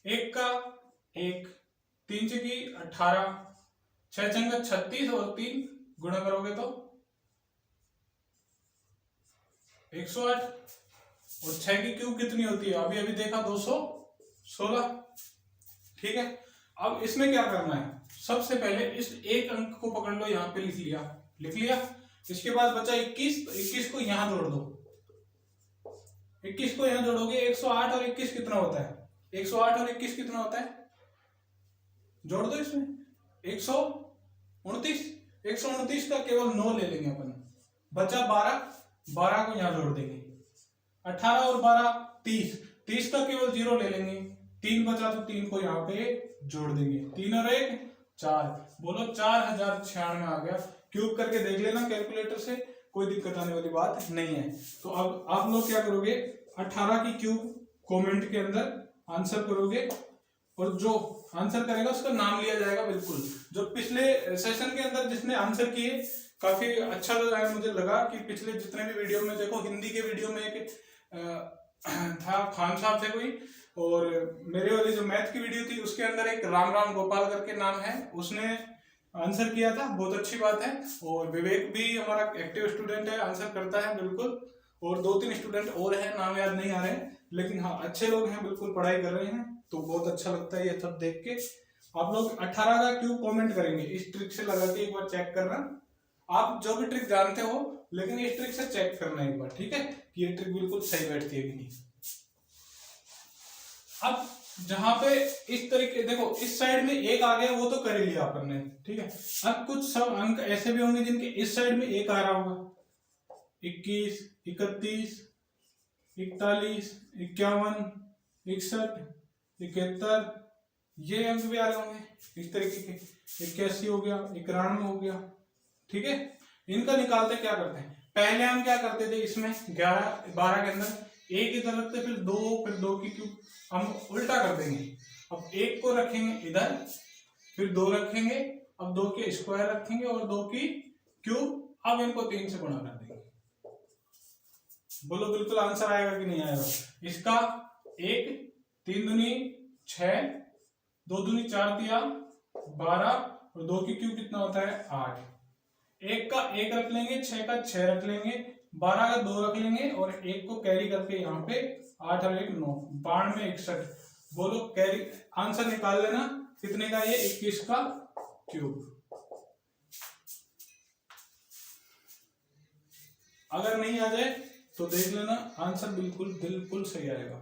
1 का 1, 3 से की 18, 6 चंगा 36 और 3 गुणा करोगे तो 108, और 6 की क्यूब कितनी होती है अभी अभी देखा 216। ठीक है, अब इसमें क्या करना है, सबसे पहले इस एक अंक को पकड़ लो, यहाँ पे लिख लिया, लिख लिया। इसके बाद बचा 21, तो 21 को यहां जोड़ दो, 21 को यहां जोड़ोगे, 108 और 21 कितना होता है, 108 और 21 कितना होता है, जोड़ दो इसमें 129, 129 का केवल 9 ले लेंगे अपन, बचा 12, 12 को यहां जोड़ देंगे, 18 और 12 30, 30 का केवल 0 ले लेंगे, 3 बचा तो 3 को यहाँ पे जोड़ देंगे, 3 और 1 4, बोलो 4096 आ गया। क्यूब करके देख लेना कैलकुलेटर से, कोई दिक्कत आने वाली बात नहीं है। तो अब आप लोग क्या करोगे, 18 की क्यूब कमेंट के अंदर आंसर करोगे, और जो आंसर करेगा उसका नाम लिया जाएगा। बिल्कुल, जो पिछले सेशन के अंदर जिसने आंसर किए, काफी अच्छा लगा, मुझे लगा कि पिछले जितने भी वीडियो में, देखो हिंदी के वीडियो में एक था खान साहब थे कोई, और मेरे वाली जो मैथ की वीडियो थी उसके अंदर एक राम राम गोपाल करके नाम है, उसने आंसर किया था, बहुत अच्छी बात है। और विवेक भी हमारा एक्टिव स्टूडेंट है, आंसर करता है बिल्कुल, और 2-3 स्टूडेंट और हैं, नाम याद नहीं आ रहे, लेकिन हाँ अच्छे लोग हैं, बिल्कुल पढ़ाई कर रहे हैं, तो बहुत अच्छा लगता है ये सब देख के। आप लोग 18 का क्यूब कमेंट करेंगे, इस ट्रिक से लगा के एक बार चेक करना, आप जो भी ट्रिक जानते हो, लेकिन इस ट्रिक से चेक करना एक बार, ठीक है, कि ये ट्रिक बिल्कुल सही बैठती है कि नहीं। अब जहां पे इस तरीके, देखो इस साइड में 1 आ गया, वो तो कर ही लिया अपन ने, ठीक है। अब कुछ सब अंक ऐसे भी होंगे जिनके इस साइड में 1 आ रहा होगा, 21, 31, 41, 51, 61, 71, ये अंक भी आ रहे होंगे इस तरीके के, 81 हो गया, 91 हो गया, ठीक है। इनका निकालते क्या करते हैं, पहले हम क्या करते थे, इसमें 11 12 के अंदर 1 इधर रखते, फिर 2, फिर 2 की क्यूब, हम उल्टा कर देंगे। अब 1 को रखेंगे इधर, फिर 2 रखेंगे, अब 2 के स्क्वायर रखेंगे और 2 की क्यूब, अब इनको 3 से गुणा कर देंगे। बोलो बिल्कुल आंसर आएगा कि नहीं आएगा इसका। 1 3 दूनी 6, 2 दूनी 4 दिया 12, और 2 की क्यूब कितना होता है 8। 1 का 1 रख लेंगे, 6 का 6 रख लेंगे, 12 का 2 रख लेंगे, और 1 को कैरी करके यहाँ पे 8 और 1 9, 92 61। बोलो कैरी आंसर निकाल लेना, कितने का ये 21 का क्यूब। अगर नहीं आ जाए तो देख लेना, आंसर बिल्कुल बिल्कुल सही आएगा।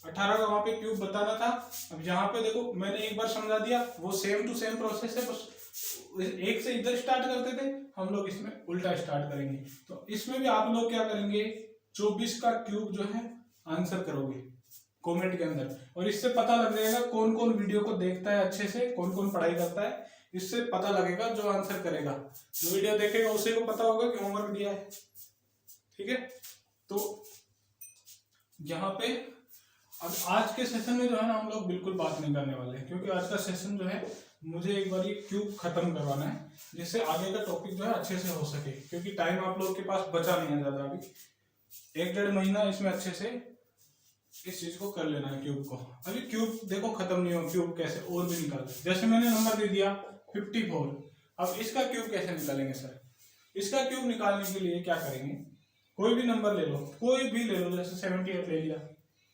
18 का वहां पे क्यूब बताना था। अब यहाँ पे देखो मैंने एक बार समझा दिया, वो सेम टू सेम प्रोसेस है, बस एक से इधर स्टार्ट करते थे, हम लोग इसमें उल्टा स्टार्ट करेंगे। तो इसमें भी आप लोग क्या करेंगे, 24 का क्यूब जो है आंसर करोगे कमेंट के अंदर, और इससे पता लग जाएगा कौन कौन वीडियो को देखता है अच्छे से, कौन कौन पढ़ाई करता है। इससे पता लगेगा जो आंसर करेगा, जो वीडियो देखेगा उसे को पता होगा कि होमवर्क दिया है। ठीक है, तो यहाँ पे अब आज के सेशन में जो है ना हम लोग बिल्कुल बात नहीं करने वाले हैं, क्योंकि आज का सेशन जो है मुझे एक बार ये क्यूब खत्म करवाना है, जिससे आगे का टॉपिक जो है अच्छे से हो सके, क्योंकि टाइम आप लोगों के पास बचा नहीं है ज्यादा। अभी 1-1.5 महीना इसमें अच्छे से इस चीज को कर लेना है क्यूब को। अभी क्यूब देखो खत्म नहीं हो, क्यूब कैसे और भी निकाले, जैसे मैंने नंबर दे दिया 54। अब इसका क्यूब कैसे निकालेंगे सर? इसका क्यूब निकालने के लिए क्या करेंगे, कोई भी नंबर ले लो, कोई भी ले लो, जैसे 78 ले लिया,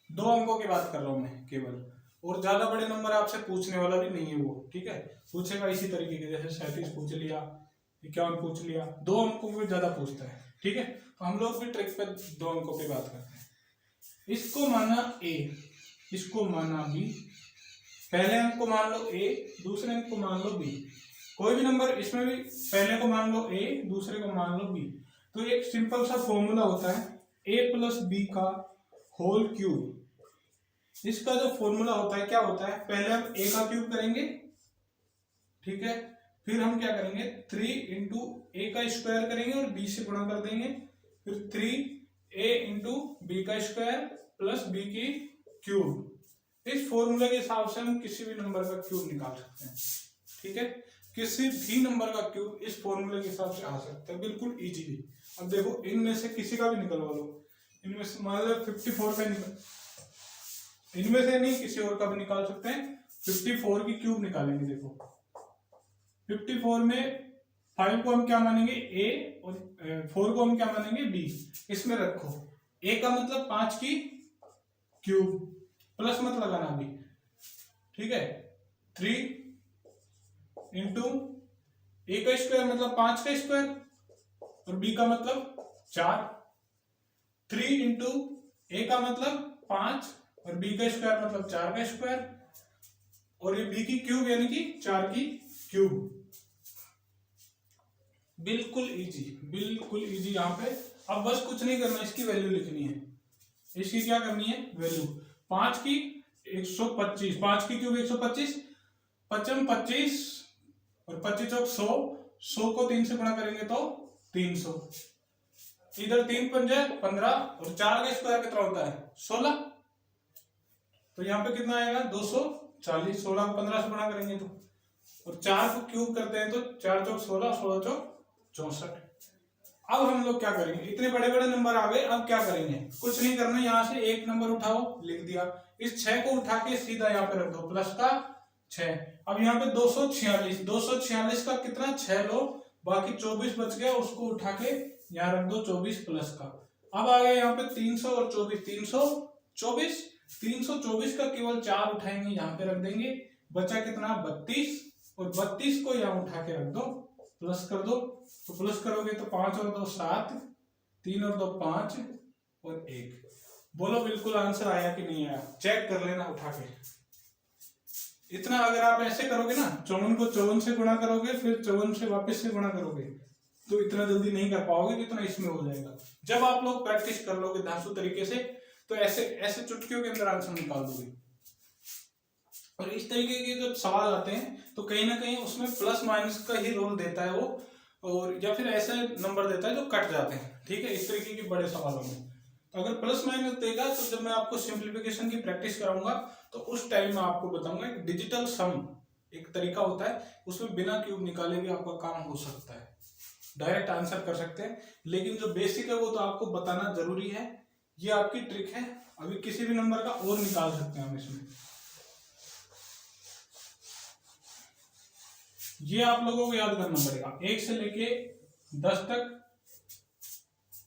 2 अंकों की बात कर रहा हूं मैं केवल, और ज्यादा बड़े नंबर आपसे पूछने वाला भी नहीं है वो। ठीक है, पूछेगा इसी तरीके के, जैसे 37 पूछ लिया, 51 पूछ लिया, 2 अंकों को ज्यादा पूछता है। ठीक है, तो हम लोग भी ट्रिक पे 2 अंकों की बात करते हैं। इसको माना ए, इसको माना बी, पहले अंक को मान लो ए, दूसरे अंक को मान लो बी। कोई भी नंबर इसमें भी पहले को मान लो ए, दूसरे को मान लो बी। तो एक सिंपल सा फॉर्मूला होता है a प्लस बी का होल क्यूब। इसका जो फॉर्मूला होता है क्या होता है, पहले हम a का क्यूब करेंगे, ठीक है, फिर हम क्या करेंगे 3 इंटू ए का स्क्वायर करेंगे और b से गुणा कर देंगे, फिर 3a इंटू बी का स्क्वायर प्लस बी की क्यूब। इस फॉर्मूले के हिसाब से हम किसी भी नंबर का क्यूब निकाल सकते हैं। ठीक है, किसी भी नंबर का क्यूब इस फॉर्मूले के हिसाब से आ सकता है बिल्कुल इजीली। अब देखो इनमें से किसी का भी निकलवा लो, इनमें से मान लो 54 का निकल, इनमें से नहीं किसी और का भी निकाल सकते हैं। 54 की क्यूब निकालेंगे। देखो 54 में 5 को हम क्या मानेंगे a और 4 को हम क्या मानेंगे b। इसमें रखो a का मतलब 5 की क्यूब, प्लस मत लगाना अभी। ठीक है, 3 इंटू ए का स्क्वायर मतलब 5 का स्क्वायर और बी का मतलब 4। 3 इंटू ए का मतलब 5 और बी का स्क्वायर मतलब 4 का स्क्वायर, और ये बी की क्यूब यानी कि 4 की क्यूब। बिल्कुल इजी, बिल्कुल इजी। यहाँ पे अब बस कुछ नहीं करना, इसकी वैल्यू लिखनी है। इसकी क्या करनी है वैल्यू, 5 की 125, 5 की क्यूब 125, 55 25 और 25 चौक 100, 100 को 3 से गुणा करेंगे तो 300। इधर 3 पंजे 15 और 4 का स्क्वायर कितना होता है 16, तो यहाँ पे कितना आएगा 240। 16 को 15 से गुणा करेंगे तो, और 4 को क्यूब करते हैं तो 4 चौक 16, 16 चौक 64। अब हम लोग क्या करेंगे, इतने बड़े बड़े नंबर आ गए, अब क्या करेंगे, कुछ नहीं करना, यहाँ से एक नंबर उठाओ, लिख दिया। इस 6 को उठा के सीधा यहाँ पे रख दो, प्लस का 6। अब यहाँ पे 246, 246 का कितना 6 लो, बाकी 24 बच गया, उसको उठा के यहाँ रख दो 24 प्लस का। अब आ गया यहाँ पे 300 और 24, 324, 324 का केवल 4 उठाएंगे, यहाँ पे रख देंगे, बचा कितना 32, और 32 को यहाँ उठा के रख दो, प्लस कर दो। तो प्लस करोगे तो 5 और 2 7, 3 और 2 5 और 1। बोलो बिल्कुल आंसर आया कि नहीं आया, चेक कर लेना उठा के। इतना अगर आप ऐसे करोगे ना, 54 को 54 से गुणा करोगे, फिर 54 से वापस से गुणा करोगे, तो इतना जल्दी नहीं कर पाओगे जितना इसमें हो जाएगा। जब आप लोग प्रैक्टिस कर लोगे धांसू तरीके से, तो ऐसे ऐसे चुटकियों के अंदर आंसर निकाल दोगे। और इस तरीके के जब सवाल आते हैं तो कहीं ना कहीं उसमें प्लस माइनस का ही रोल देता है वो, और या फिर ऐसे नंबर देता है जो कट जाते हैं। ठीक है, इस तरीके के बड़े सवालों में तो अगर प्लस माइनस देगा, तो जब मैं आपको सिंप्लीफिकेशन की प्रैक्टिस कराऊंगा तो उस टाइम में आपको बताऊंगा एक डिजिटल सम एक तरीका होता है, उसमें बिना क्यूब निकाले भी आपका काम हो सकता है, डायरेक्ट आंसर कर सकते हैं। लेकिन जो बेसिक है वो तो आपको बताना जरूरी है, ये आपकी ट्रिक है। अभी किसी भी नंबर का और निकाल सकते हैं हम इसमें। ये आप लोगों को याद करना पड़ेगा, 1 से लेके 10 तक।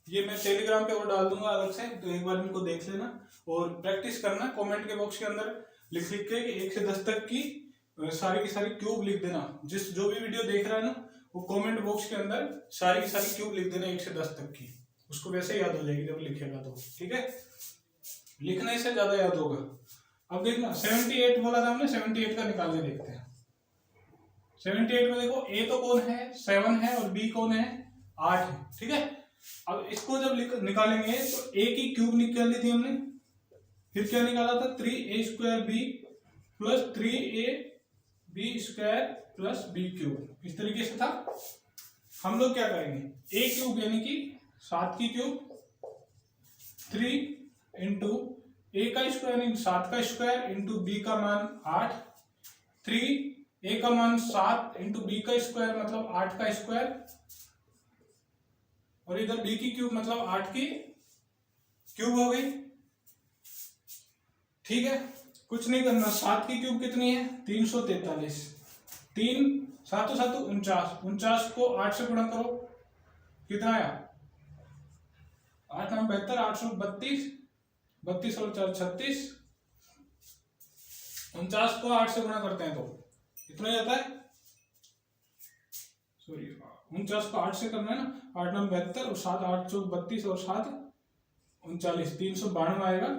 ये मैं टेलीग्राम पे वो डाल दूंगा अलग से, तो एक बार इनको देख लेना और प्रैक्टिस करना। कमेंट के बॉक्स के अंदर लिख लिख के 1 से 10 तक की सारी की सारी क्यूब लिख देना। जो भी वीडियो देख रहा है ना वो कमेंट बॉक्स के अंदर सारी की सारी क्यूब लिख देना 1 से 10 तक की, उसको वैसे याद हो जाएगी जब लिखेगा तो, ठीक है, लिखने से ज्यादा याद होगा। अब देखना 78 बोला था हमने, 78 का निकालने देखते हैं। 78 में देखो ए तो कौन है 7 है और बी कौन है 8 है, ठीक है। अब इसको जब निकालेंगे तो ए की क्यूब निकाल ली थी हमने, फिर क्या निकाला था 3a² b plus 3ab² plus b cube, इस तरीके से था। हम लोग क्या करेंगे a क्यूब यानी कि 7 की क्यूब 3 इंटू a का स्क्वायर यानी 7 का स्क्वायर इंटू b का मान 8, 3 a का मान 7 इंटू b का स्क्वायर मतलब 8 का स्क्वायर, और इधर b की क्यूब मतलब 8 की क्यूब हो गई, ठीक है। कुछ नहीं करना, 7 की क्यूब कितनी है 343, 3 7 7 49, 49 को 8 से गुणा करो कितना आया 8 9 72, 832, 32 और 4 36, 49 को 8 से गुणा करते हैं तो कितना जाता है, सॉरी 49 को 8 से करना है ना, 8 9 72 और 7 8 4 32 और 7 39, 392 आएगा,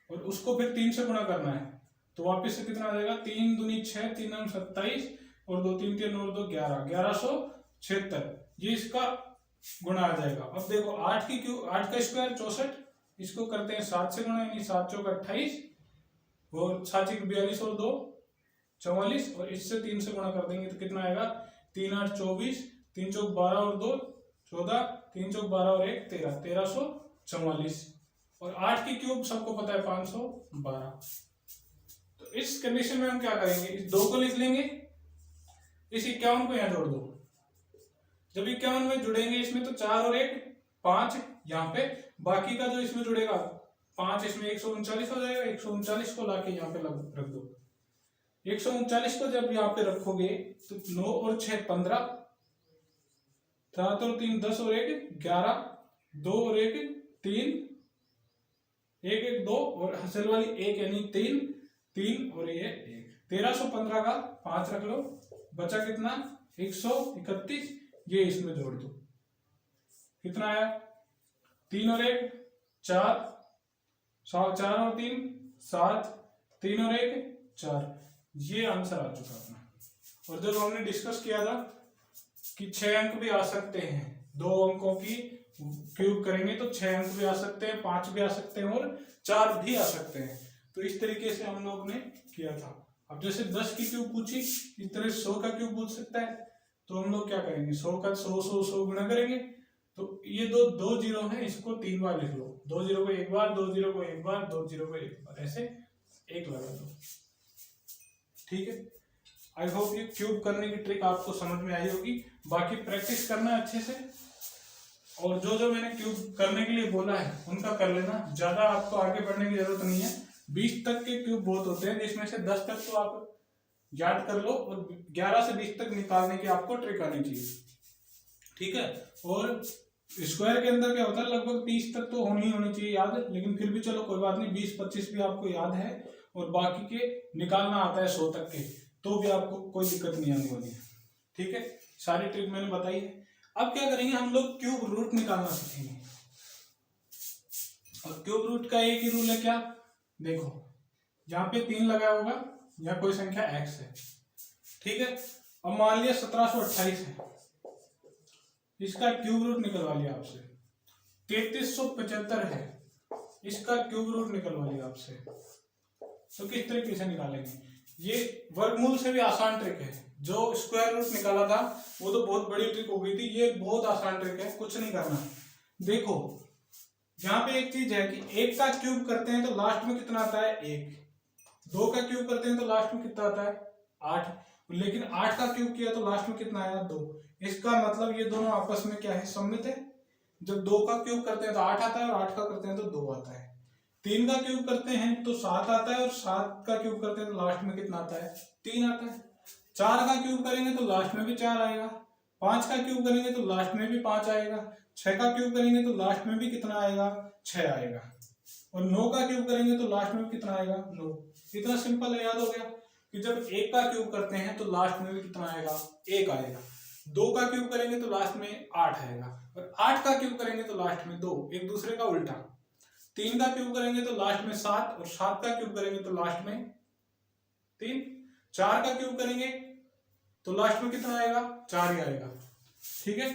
और उसको फिर 3 से गुणा करना है तो वापस से कितना आ जाएगा 3 दूनी 6, 3 9 27 और 2 3 3 और 2 11, 1176, ये इसका गुणा आ जाएगा। अब देखो 8 की क्यूब 8 का स्क्वायर 64, इसको करते हैं 7 से गुणा यानी 7 चौक 28 और 7 1 42 और 2 44, और इससे 3 से गुणा कर देंगे तो कितना आएगा 3 8 24, 3 चौक 12 और 2 14, 3 चौक 12 और 1 13, 1344, और 8 की क्यूब सबको पता है 512। तो इस कंडीशन में हम क्या करेंगे, इस 2 को लिख लेंगे, इस 51 को यहां जोड़ दो, जब 51 में जुड़ेंगे इसमें तो 4 और 1 5 यहाँ पे, बाकी का जो इसमें जुड़ेगा 5 इसमें 139 हो जाएगा, 139 को लाके यहाँ पे रख दो, 139 को जब यहाँ पे रखोगे तो 9 और 6 15, 7 और 3 10 और 1 11, 2 और 1 3, 1 1 2 और हसल वाली 1 यानी 3 3 और ये 1, 1315 का 5 रख लो, बचा कितना 131, ये इसमें जोड़ दो कितना आया 3 और 1 4, 4 और 3 7, 3 और 1 4, ये आंसर आ चुका अपना। और जब हमने डिस्कस किया था कि 6 अंक भी आ सकते हैं, 2 अंकों की क्यूब करेंगे तो 6 अंक भी आ सकते हैं, 5 भी आ सकते हैं और 4 भी आ सकते हैं, तो इस तरीके से हम लोग ने किया था। अब जैसे 10 की क्यूब पूछी, इस तरह 100 का क्यूब पूछ सकता है, तो हम लोग क्या करेंगे 100 का 100 100 100 गुणा करेंगे, तो ये दो जीरो है, इसको 3 बार लिख लो, 2 जीरो को 1 बार, 2 जीरो को 1 बार, 2 जीरो को 1 बार, ऐसे 1 लगा दो, ठीक है। आई होप ये क्यूब करने की ट्रिक आपको समझ में आई होगी, बाकी प्रैक्टिस करना अच्छे से, और जो मैंने क्यूब करने के लिए बोला है उनका कर लेना, ज्यादा आपको आगे बढ़ने की जरूरत नहीं है, 20 तक के क्यूब बहुत होते हैं, जिसमें से 10 तक तो आप याद कर लो, और 11 से 20 तक निकालने की आपको ट्रिक आनी चाहिए, ठीक है। और स्क्वायर के अंदर क्या होता है लगभग 30 तक तो होनी चाहिए याद, लेकिन फिर भी चलो कोई बात नहीं, 20-25 भी आपको याद है और बाकी के निकालना आता है 100 तक के, तो भी आपको कोई दिक्कत नहीं आने वाली है, ठीक है। सारी ट्रिक मैंने बताई है। अब क्या करेंगे हम लोग क्यूब रूट निकालना सीखेंगे, और क्यूब रूट का एक ही रूल है, क्या देखो यहाँ पे 3 लगा होगा, यहाँ कोई संख्या x है, ठीक है। अब मान लिया 1728 है, इसका क्यूब रूट निकलवा लिया आपसे, 3375 है, इसका क्यूब रूट निकलवा लिया आपसे, तो किस तरीके से निकालेंगे, ये वर्गमूल से भी आसान ट्रिक है, जो स्क्वायर रूट निकाला था वो तो बहुत बड़ी ट्रिक हो गई थी, ये बहुत आसान ट्रिक है, कुछ नहीं करना। देखो यहाँ पे एक चीज है कि 1 का क्यूब करते हैं तो लास्ट में कितना आता है 1, 2 का क्यूब करते हैं तो लास्ट में कितना आता है 8, लेकिन 8 का क्यूब किया तो लास्ट में कितना आया 2, इसका मतलब ये दोनों आपस में क्या है सममित है। जब 2 का क्यूब करते हैं तो 8 आता है और 8 का करते हैं तो 2 आता है, 3 का क्यूब करते हैं तो 7 आता है और 7 का क्यूब करते हैं तो लास्ट में कितना आता है 3 आता है, 4 का क्यूब करेंगे तो लास्ट में भी 4 आएगा, 5 का क्यूब करेंगे तो लास्ट में भी 5 आएगा, 6 का क्यूब करेंगे तो लास्ट में भी कितना आएगा 6 आएगा, और 9 का क्यूब करेंगे तो लास्ट में कितना आएगा 9। इतना सिंपल है, याद हो गया। कि जब 1 का क्यूब करते हैं तो लास्ट में भी कितना आएगा, 1 आएगा। 2 का क्यूब करेंगे तो लास्ट में 8 आएगा, और 8 का क्यूब करेंगे तो लास्ट में 2, एक दूसरे का उल्टा। 3 का क्यूब करेंगे तो लास्ट में 7, और 7 का क्यूब करेंगे तो लास्ट में 3। 4 का क्यूब करेंगे तो लास्ट में कितना आएगा, 4 ही आएगा। ठीक है,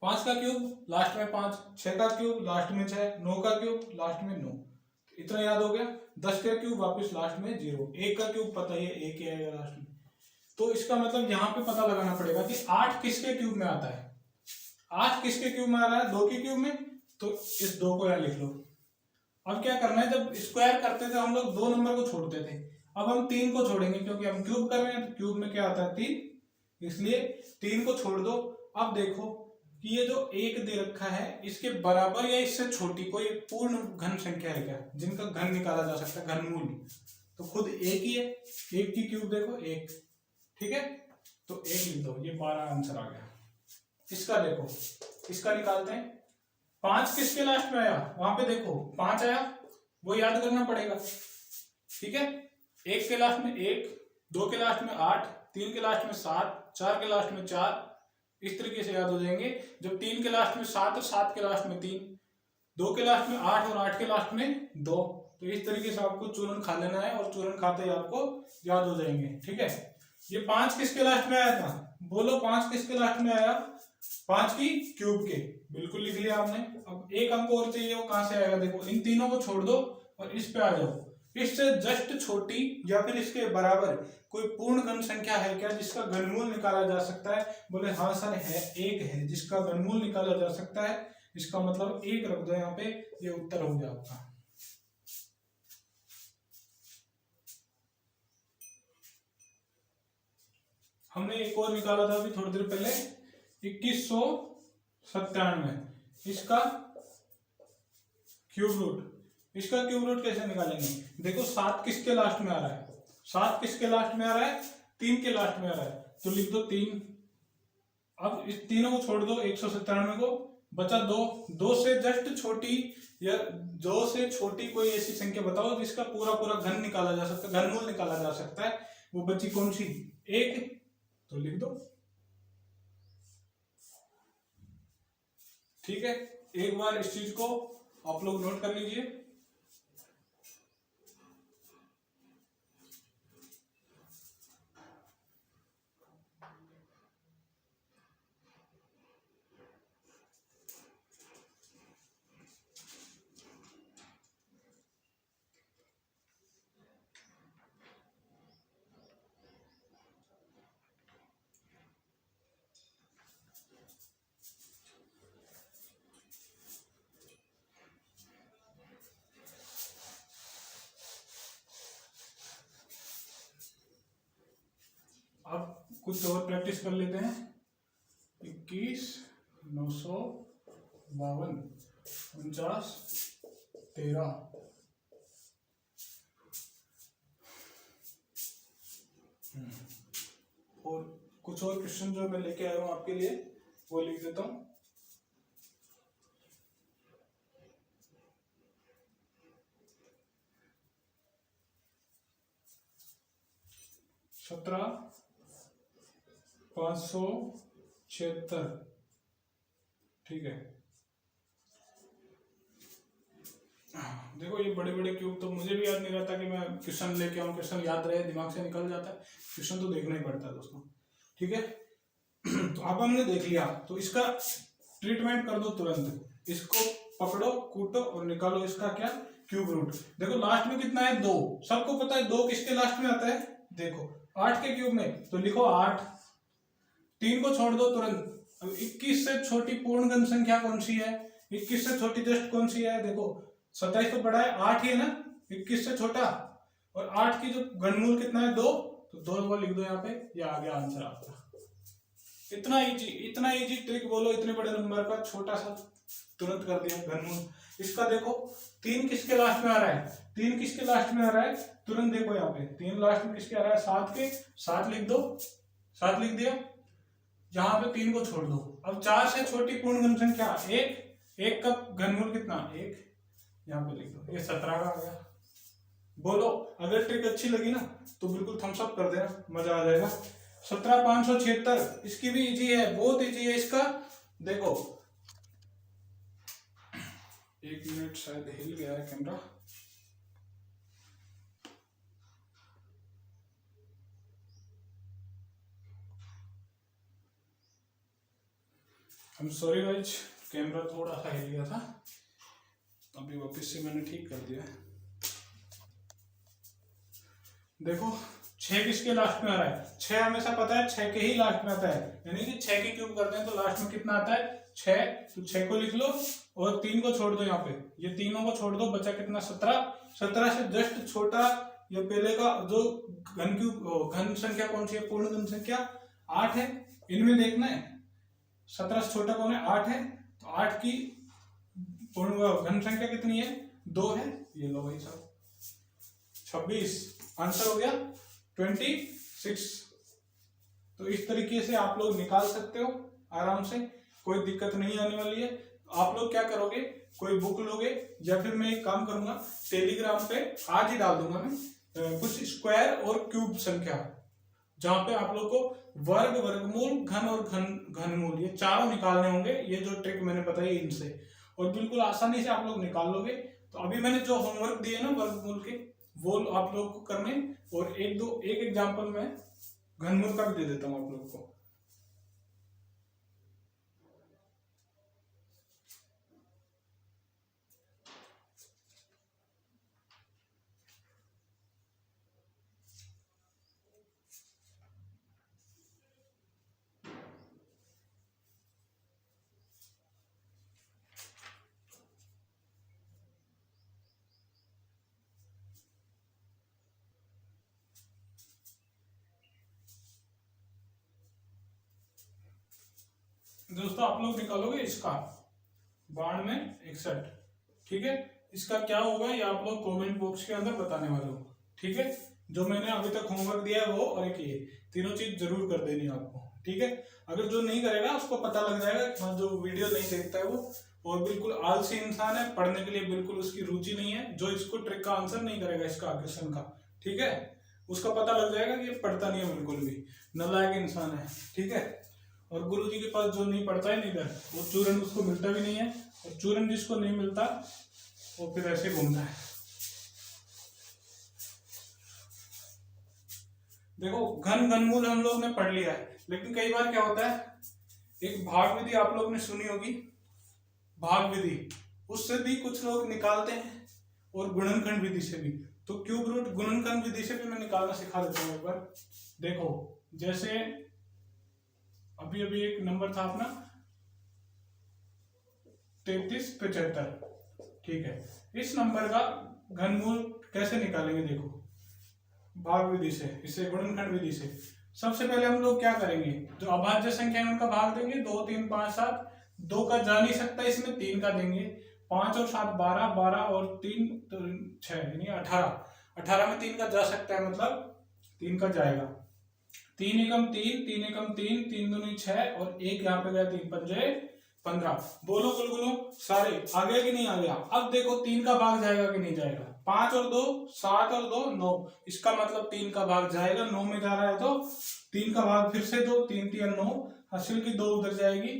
5 का क्यूब लास्ट में 5, 6 का क्यूब लास्ट में 6, 9 का क्यूब लास्ट में 9। इतना याद हो गया। 10 का क्यूब वापस लास्ट में 0, 1 का क्यूब पता ही है 1 ही आएगा लास्ट में। तो इसका मतलब यहाँ पे पता लगाना पड़ेगा कि 8 किसके क्यूब में आता है। 8 किसके क्यूब में आ रहा है, 2 के क्यूब में, तो इस 2 को यहाँ लिख लो। अब क्या करना है, जब स्क्वायर करते थे हम लोग 2 नंबर को छोड़ते थे, अब हम 3 को छोड़ेंगे, क्योंकि हम क्यूब कर रहे हैं तो क्यूब में क्या आता है 3, इसलिए 3 को छोड़ दो। अब देखो कि ये जो 1 दे रखा है इसके बराबर या इससे छोटी कोई पूर्ण घन संख्या है क्या, जिनका घन निकाला जा सकता है, घनमूल। तो खुद 1 ही है, 1 की क्यूब देखो 1। ठीक है, तो 1 लिख दो, ये 12 आंसर आ गया। इसका देखो, इसका निकालते हैं। 5 किसके लास्ट में आया, वहां पे देखो 5 आया, वो याद करना पड़ेगा। ठीक है, 1 के लास्ट में 1, 2 के लास्ट में 8, 3 के लास्ट में 7, 4 के लास्ट में 4, इस तरीके से याद हो जाएंगे। जब 3 के लास्ट में 7 और 7 के लास्ट में 3, 2 के लास्ट में 8 और 8 के लास्ट में 2, तो इस तरीके से आपको चूरन खा लेना है, और चूरन खाते ही आपको याद हो जाएंगे। ठीक है, ये 5 किसके लास्ट में आया था, बोलो 5 किसके लास्ट में आया, 5 की क्यूब के, बिल्कुल लिख लिया आपने। अब एक अंक और चाहिए, वो कहां से आएगा, देखो इन तीनों को छोड़ दो और इस पे आ जाओ। इससे जस्ट छोटी या फिर इसके बराबर कोई पूर्ण घन संख्या है क्या जिसका घनमूल निकाला जा सकता है, बोले हाँ सर है, 1 है जिसका घनमूल निकाला जा सकता है। इसका मतलब 1 रख दो यहाँ पे, ये उत्तर हो गया आपका। हमने एक और निकाला था अभी थोड़ी देर पहले, 2197, इसका क्यूब रूट। इसका क्यूब रूट कैसे निकालेंगे, देखो 7 किसके लास्ट में आ रहा है, 7 किसके लास्ट में आ रहा है, 3 के लास्ट में आ रहा है, तो लिख दो 3। अब इस तीनों को छोड़ दो, 197 को, बचा 2। 2 से जस्ट छोटी या 2 से छोटी कोई ऐसी संख्या बताओ जिसका पूरा पूरा घन निकाला जा सकता है, घनमूल निकाला जा सकता है, वो बची कौन सी, 1, तो लिख दो। ठीक है, एक बार इस चीज को आप लोग नोट कर लीजिए। अब कुछ और प्रैक्टिस कर लेते हैं। 21, 952, 49, 13। और कुछ और क्वेश्चन जो मैं लेके आया हूं आपके लिए वो लिख देता हूं। सत्रह 576। ठीक है, देखो ये बड़े बड़े क्यूब तो मुझे भी याद नहीं रहता कि मैं क्वेश्चन लेके आऊं, क्वेश्चन याद रहे, दिमाग से निकल जाता है, क्वेश्चन तो देखना ही पड़ता है दोस्तों। ठीक है, तो अब हमने देख लिया, तो इसका ट्रीटमेंट कर दो तुरंत, इसको पकड़ो, कूटो और निकालो इसका क्या, क्यूब रूट। देखो लास्ट में कितना है, 2, सबको पता है 2 किसके लास्ट में आता है, देखो 8 के क्यूब में, तो लिखो 8। 3 को छोड़ दो तुरंत। अब 21 से छोटी पूर्ण घन संख्या कौन सी है, 21 से छोटी जस्ट कौन सी है, देखो 27 तो बड़ा है, 8 ही है ना, 21 से छोटा, और 8 की जो घनमूल कितना है, 2, तो 2 को लिख दो यहाँ पे, ये आ गया आंसर आपका। इतना इजी ट्रिक बोलो, इतने बड़े नंबर का छोटा सा तुरंत कर दिया घनमूल। इसका देखो 3 किसके लास्ट में आ रहा है, 3 किसके लास्ट में आ रहा है, तुरंत देखो यहाँ पे 3 लास्ट में किसके आ रहा है, 7 के, 7 लिख दो, 7 लिख दिया, यहाँ पे 3 को छोड़ दो। अब 4 से छोटी पूर्ण घन संख्या 1 का घनमूल कितना, 1, यहाँ पे लिख दो, ये 17 का आ गया। बोलो, अगर ट्रिक अच्छी लगी ना तो बिल्कुल थम्स अप कर देना, मजा आ जाएगा। 17,576 इसकी भी इजी है, बहुत इजी है इसका। देखो 1 मिनट, शायद हिल गया है camera. I'm sorry guys, camera थोड़ा सा हिल गया था, अभी वापस से मैंने ठीक कर दिया। देखो 6 किसके लास्ट में आ रहा है, 6 हमेशा पता है 6 के ही लास्ट में आता है, यानी कि 6 के क्यूब करते हैं तो लास्ट में कितना आता है 6, तो 6 को लिख लो और 3 को छोड़ दो, यहाँ पे ये तीनों को छोड़ दो, बचा कितना 17। 17 से जस्ट छोटा ये पहले का जो घन क्यूब घन संख्या कौन सी है, पूर्ण घन संख्या 8 है, इनमें देखना है 17 से छोटा कौन है 8 है, तो 8 की पूर्ण घन संख्या कितनी है 2 है, ये लो भाई साहब 26, आंसर हो गया 26। तो इस तरीके से आप लोग निकाल सकते हो आराम से, कोई दिक्कत नहीं आने वाली है। आप लोग क्या करोगे, कोई बुक लोगे या फिर मैं एक काम करूंगा टेलीग्राम पे आज ही डाल दूंगा मैं कुछ स्क्वायर और क्यूब संख्या, जहां पे आप लोग को वर्ग, वर्गमूल, घन और घनमूल ये चारों निकालने होंगे। ये जो ट्रिक मैंने बताई इनसे, और बिल्कुल आसानी से आप लोग निकाल लोगे। तो अभी मैंने जो होमवर्क दिए ना वर्गमूल के, वो आप लोग को करने, और एक एग्जाम्पल में घनमूल का भी दे देता हूं आप लोग को। दोस्तों आप लोग निकालोगे इसका 9261, ठीक है। इसका क्या होगा ये आप लोग कमेंट बॉक्स के अंदर बताने वाले हो, ठीक है। जो मैंने अभी तक होमवर्क दिया है वो और एक ये तीनों चीज जरूर कर देनी है आपको, ठीक है। अगर जो नहीं करेगा उसको पता लग जाएगा कि जो वीडियो नहीं देखता है वो और बिल्कुल आलसी इंसान है, पढ़ने के लिए बिल्कुल उसकी रुचि नहीं है, जो इसको ट्रिक का आंसर नहीं करेगा इसका क्वेश्चन का, ठीक है, उसका पता लग जाएगा कि ये पढ़ता नहीं है, बिल्कुल भी नालायक इंसान है, ठीक है। और गुरुजी के पास जो नहीं पढ़ता है निधर, वो चूरन उसको मिलता भी नहीं है, और चूरन जिसको नहीं मिलता वो फिर ऐसे घूमता है। देखो घन घनमूल हम लोग ने पढ़ लिया है, लेकिन कई बार क्या होता है, एक भाग विधि आप लोग ने सुनी होगी, भाग विधि, उससे भी कुछ लोग निकालते हैं, और गुणनखंड विधि से भी। तो क्यूब रूट गुणनखंड विधि से भी मैं निकालना सिखा देता हूँ एक बार। देखो जैसे अभी अभी एक नंबर था अपना 3375, ठीक है। इस नंबर का घनमूल कैसे निकालेंगे, देखो भाग विधि से, इसे गुणनखंड विधि से। सबसे पहले हम लोग क्या करेंगे, जो अभाज्य संख्या है उनका भाग देंगे, 2 3 5 7, 2 का जा नहीं सकता इसमें, 3 का देंगे, 5 और 7 12, 12 और 3 तो 6 यानी 18, 18 में 3 का जा सकता है, मतलब 3 का जाएगा, 3 एकम 3, 3 एकम 3, 3 दूनी 6 और 1 यहाँ पे गया, 3 पंजे 15। बोलो गुलगुलो सारे आ गया कि नहीं आ गया। अब देखो 3 का भाग जाएगा कि नहीं जाएगा, 5 और 2 7 और 2 9, इसका मतलब 3 का भाग जाएगा, 9 में जा रहा है तो 3 का भाग फिर से 2, 3 3 9, हासिल की 2 उधर जाएगी,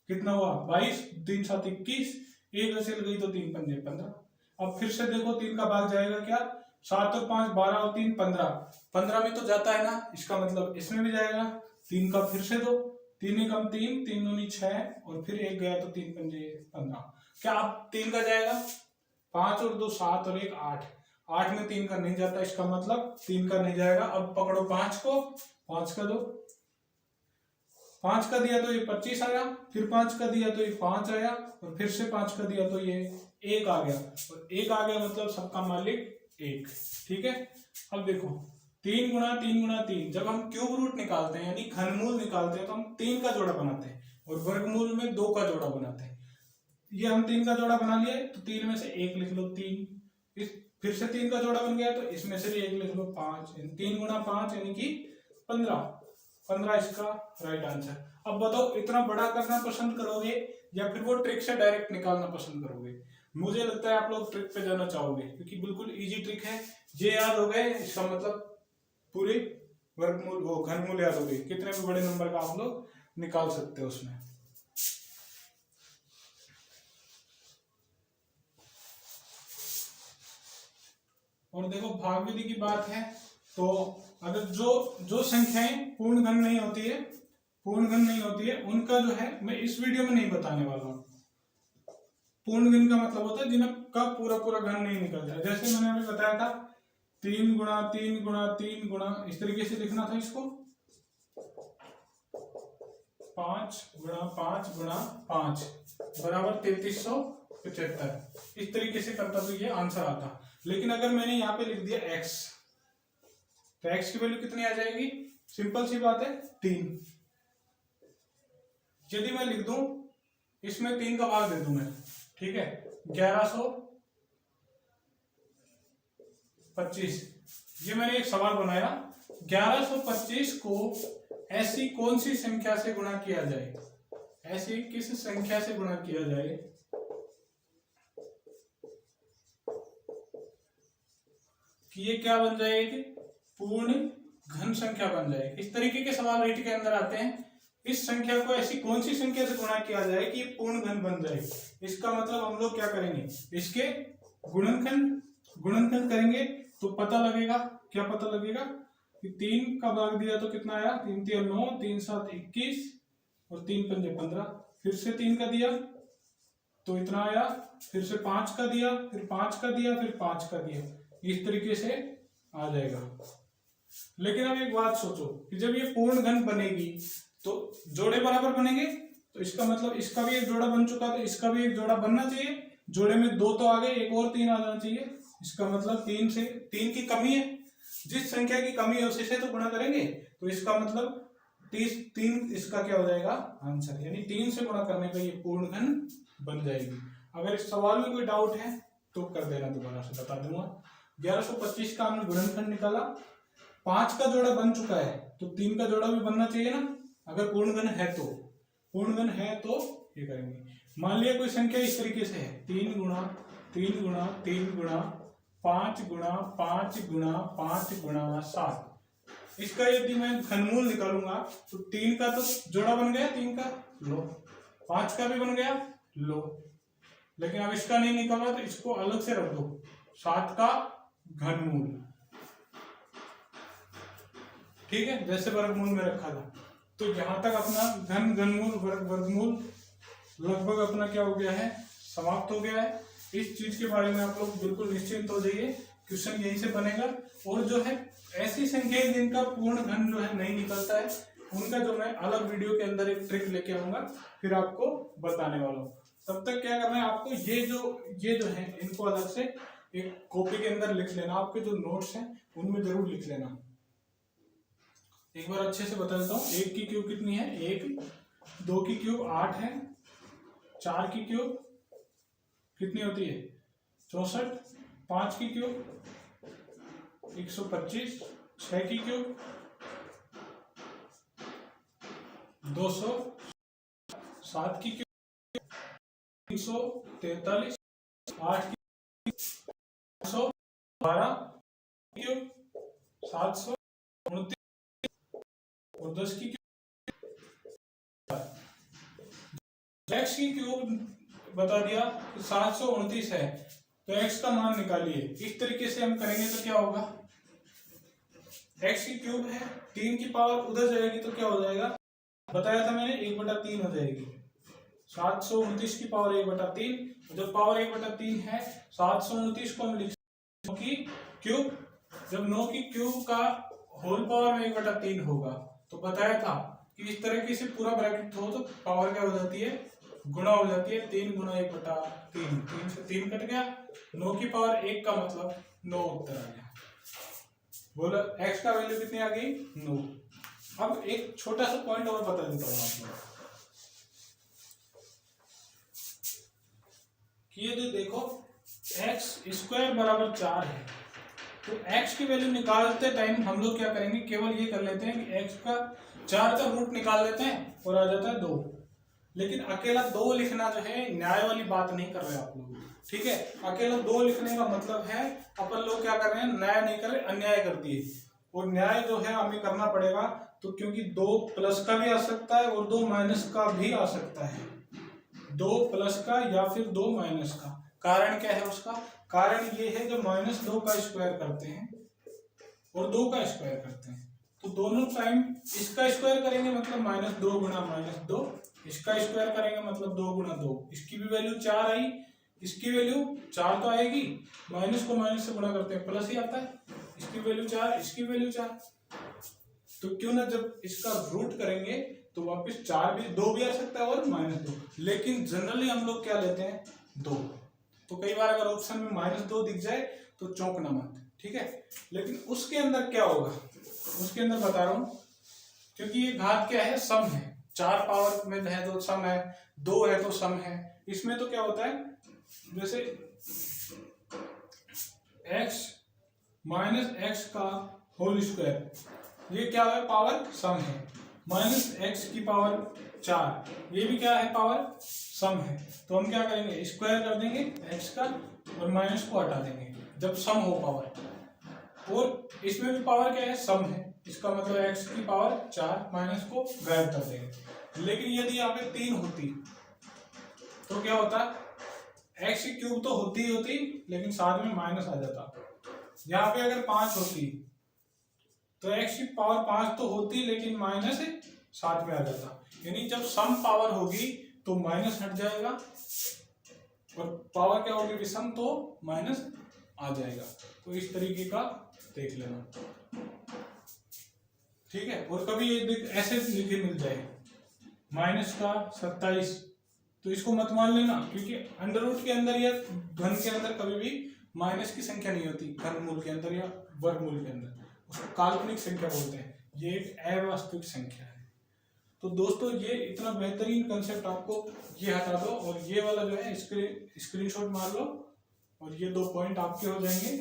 कितना हुआ 22, 3 7 21, 1 हासिल गई तो 3 पंजे 15। अब फिर से देखो 3 का भाग जाएगा क्या, 7 और 5 12 और 3 15, 15 में तो जाता है ना, इसका मतलब इसमें भी जाएगा, 3 का फिर से 2, 3 एकम 3, 3 दूनी 6 और फिर 1 गया तो 3 पंजे 15। क्या अब 3 का जाएगा, 5 और 2 7 और 1 8, 8 में 3 का नहीं जाता, इसका मतलब 3 का नहीं जाएगा। अब पकड़ो 5 को, 5 का दो, 5 का दिया तो ये 25 आया, फिर 5 का दिया तो ये 5 आया, और फिर से 5 का दिया तो ये 1 आ गया, और 1 आ गया मतलब सबका मालिक 1, ठीक है। अब देखो 3 गुणा 3 गुणा 3, जब हम क्यूब रूट निकालते हैं यानी घनमूल निकालते हैं तो हम 3 का जोड़ा बनाते हैं, और वर्गमूल में 2 का जोड़ा बनाते हैं। ये हम 3 का जोड़ा बना लिया तो 3 में से 1 लिख लो 3, फिर से 3 का जोड़ा बन गया तो इसमें से भी 1 लिख लो 5, 3 गुणा 5 यानी कि 15 इसका राइट आंसर। अब बताओ इतना बड़ा करना पसंद करोगे या फिर वो ट्रिक से डायरेक्ट निकालना पसंद करोगे। मुझे लगता है आप लोग ट्रिक पे जाना चाहोगे, क्योंकि बिल्कुल इजी ट्रिक है, ये याद हो गए, इसका मतलब पूरे वर्गमूल वो घनमूल याद हो गए, कितने भी बड़े नंबर का आप लोग निकाल सकते हो उसमें। और देखो भाग विधि की बात है तो अगर जो संख्याएं पूर्ण घन नहीं होती है, उनका जो है मैं इस वीडियो में नहीं बताने वाला हूँ। पूर्ण घन का मतलब होता है जिनका पूरा पूरा घन नहीं निकलता है। जैसे मैंने अभी बताया था 3 गुणा 3 गुणा 3 गुणा, इस तरीके से लिखना था इसको, 5 गुणा 5 गुणा 5 बराबर 3375, इस तरीके से करता तो ये आंसर आता। लेकिन अगर मैंने यहाँ पे लिख दिया x, तो x की वैल्यू कितनी आ जाएगी, सिंपल सी बात है 3। यदि मैं लिख दूं इसमें 3 का भाग दे दूं मैं, ठीक है, 1125। ये मैंने एक सवाल बनाया, 1125 को ऐसी कौन सी संख्या से गुणा किया जाए, ऐसी किस संख्या से गुणा किया जाए कि ये क्या बन जाएगी, पूर्ण घन संख्या बन जाएगी। इस तरीके के सवाल रीट के अंदर आते हैं। इस संख्या को ऐसी कौन सी संख्या से गुणा किया जाए कि ये पूर्ण घन बन जाए। इसका मतलब हम लोग क्या करेंगे, इसके गुणनखंड करेंगे तो पता लगेगा, क्या पता लगेगा कि 3 का भाग दिया तो कितना आया, 3 3 9, 3 7 21 और 3 5 15, फिर से 3 का दिया तो इतना आया, फिर से 5 का दिया, फिर 5 का दिया, फिर 5 का दिया, इस तरीके से आ जाएगा। लेकिन अब एक बात सोचो कि जब ये पूर्ण घन बनेगी तो जोड़े बराबर बनेंगे, तो इसका मतलब इसका भी एक जोड़ा बन चुका, तो इसका भी एक जोड़ा बनना चाहिए। जोड़े में 2 तो आ गए, एक और 3 आ जाना चाहिए। इसका मतलब 3 की कमी है, जिस संख्या की कमी है उसी से तो गुणा करेंगे, तो इसका मतलब 3 इसका क्या हो जाएगा आंसर, यानी 3 से गुणा करने पर ये पूर्ण घन बन जाएगी। अगर इस सवाल में कोई डाउट है तो कर देना, दोबारा से बता दूंगा। 1125 का हमने गुणनखंड निकाला, 5 का जोड़ा बन चुका है तो 3 का जोड़ा भी बनना चाहिए ना, अगर पूर्ण घन है तो। पूर्ण घन है तो ये करेंगे। मान लिया कोई संख्या इस तरीके से है, 3 गुणा 3 गुणा 3 गुणा 5 गुणा 5 गुणा 5 गुणा 7, इसका यदि मैं घनमूल निकालूंगा तो 3 का तो जोड़ा बन गया, 3 का लो, 5 का भी बन गया लो, लेकिन अब इसका नहीं निकाला तो इसको अलग से रख दो, 7 का घनमूल, ठीक है, जैसे वर्गमूल में रखा था। तो यहां तक अपना घनमूल वर्गमूल लगभग अपना क्या हो गया है, समाप्त हो गया है। इस चीज के बारे में आप लोग बिल्कुल निश्चिंत हो जाइए, क्वेश्चन यहीं से बनेगा। और जो है ऐसी संख्याएं जिनका पूर्ण घन जो है नहीं निकलता है, उनका जो मैं अलग वीडियो के अंदर एक ट्रिक लेके आऊंगा, फिर आपको बताने वाला हूँ। तब तक क्या करना है आपको, ये जो है इनको अलग से एक कॉपी के अंदर लिख लेना, आपके जो नोट्स हैं उनमें जरूर लिख लेना। एक बार अच्छे से बता देता हूँ, 1 की क्यूब कितनी है 1, 2 की क्यूब 8 है, 4 की क्यूब कितनी होती है 64, 5 की क्यूब 125, 6 की क्यूब 200, 7 की क्यूब 343, 8 की 12 क्यूब 729 और 10 की क्यूब। x की क्यूब बता दिया कि 729 है, तो x का मान निकालिए। इस तरीके से हम करेंगे तो क्या होगा, x की क्यूब है, 3 की पावर उधर जाएगी तो क्या हो जाएगा, बताया था मैंने 1/3 हो जाएगी। 729 की पावर 1/3, जब पावर 1/3 है 729 को हम लिख सकते 9 की क्यूब, जब 9 की क्यूब का होल पावर में 1/3 होगा, तो बताया था कि इस तरीके से पूरा ब्रैकेट हो तो पावर क्या हो जाती है, गुणा हो जाती है। 3 गुणा 1/3, 3 से 3 कट गया, 9 की पावर 1 का मतलब 9 उत्तर आ गया। बोलो x का वैल्यू कितनी आ गई 9। अब एक छोटा सा पॉइंट और बता देता हूँ आप लोग कि ये जो देखो x² बराबर 4 है, तो x की वैल्यू निकालते टाइम हम लोग क्या करेंगे, केवल ये कर लेते हैं कि x का 4 का रूट निकाल लेते हैं और आ जाता है 2। लेकिन अकेला 2 लिखना जो है न्याय वाली बात नहीं कर रहे आप लोग, ठीक है। अकेला 2 लिखने का मतलब है अपन लोग क्या कर रहे हैं, न्याय नहीं कर रहे, अन्याय कर दिए। और न्याय जो है हमें करना पड़ेगा, तो क्योंकि 2 प्लस का भी आ सकता है और 2 माइनस का भी आ सकता है, 2 प्लस का या फिर 2 माइनस का। कारण क्या है उसका, कारण ये है जब -2 का स्क्वायर करते हैं और 2 का स्क्वायर करते हैं, तो दोनों टाइम इसका स्क्वायर करेंगे मतलब -2 गुणा -2, इसका स्क्वायर करेंगे मतलब 2 गुणा 2, इसकी भी वैल्यू 4 आई, इसकी वैल्यू 4 तो आएगी, माइनस को माइनस से गुणा करते हैं प्लस ही आता है, इसकी वैल्यू 4, इसकी वैल्यू 4, तो क्यों ना जब इसका रूट करेंगे तो वापस 4 भी 2 भी आ सकता है और -2, लेकिन जनरली हम लोग क्या लेते हैं 2। तो कई बार अगर ऑप्शन में -2 दिख जाए तो चौंकना मत, ठीक है। लेकिन उसके अंदर क्या होगा, उसके अंदर बता रहा हूं, क्योंकि ये घात क्या है, सम है, 4 पावर में है तो सम है, 2 है तो सम है। इसमें तो क्या होता है, जैसे x माइनस एक्स का होल स्क्वायर, ये क्या है, पावर सम है, माइनस एक्स की पावर 4, ये भी क्या है, पावर सम है। तो हम क्या करेंगे, स्क्वायर कर देंगे x का और माइनस को हटा देंगे जब सम हो पावर। और इसमें भी पावर क्या है, सम है, इसका मतलब x की पावर 4, माइनस को गायब कर देंगे। लेकिन यदि यहाँ पे 3 होती तो क्या होता, x की क्यूब तो होती ही होती, लेकिन साथ में माइनस आ जाता। यहाँ पे अगर 5 होती तो x की पावर 5 तो होती, लेकिन माइनस साथ में आ जाता। यानी जब सम पावर होगी तो माइनस हट जाएगा, और पावर क्या होगी, विषम, तो माइनस आ जाएगा। तो इस तरीके का देख लेना, ठीक है। और कभी ये ऐसे लिखे मिल जाए माइनस का 27, तो इसको मत मान लेना, क्योंकि अंडर रूट के अंदर या घन के अंदर कभी भी माइनस की संख्या नहीं होती, घनमूल के अंदर या वर्गमूल के अंदर, उसको काल्पनिक संख्या बोलते हैं, ये एक अवास्तविक संख्या है। तो दोस्तों ये इतना बेहतरीन कंसेप्ट आपको ये हटा दो, और ये वाला जो है स्क्रीनशॉट मार लो, और ये 2 पॉइंट आपके हो जाएंगे।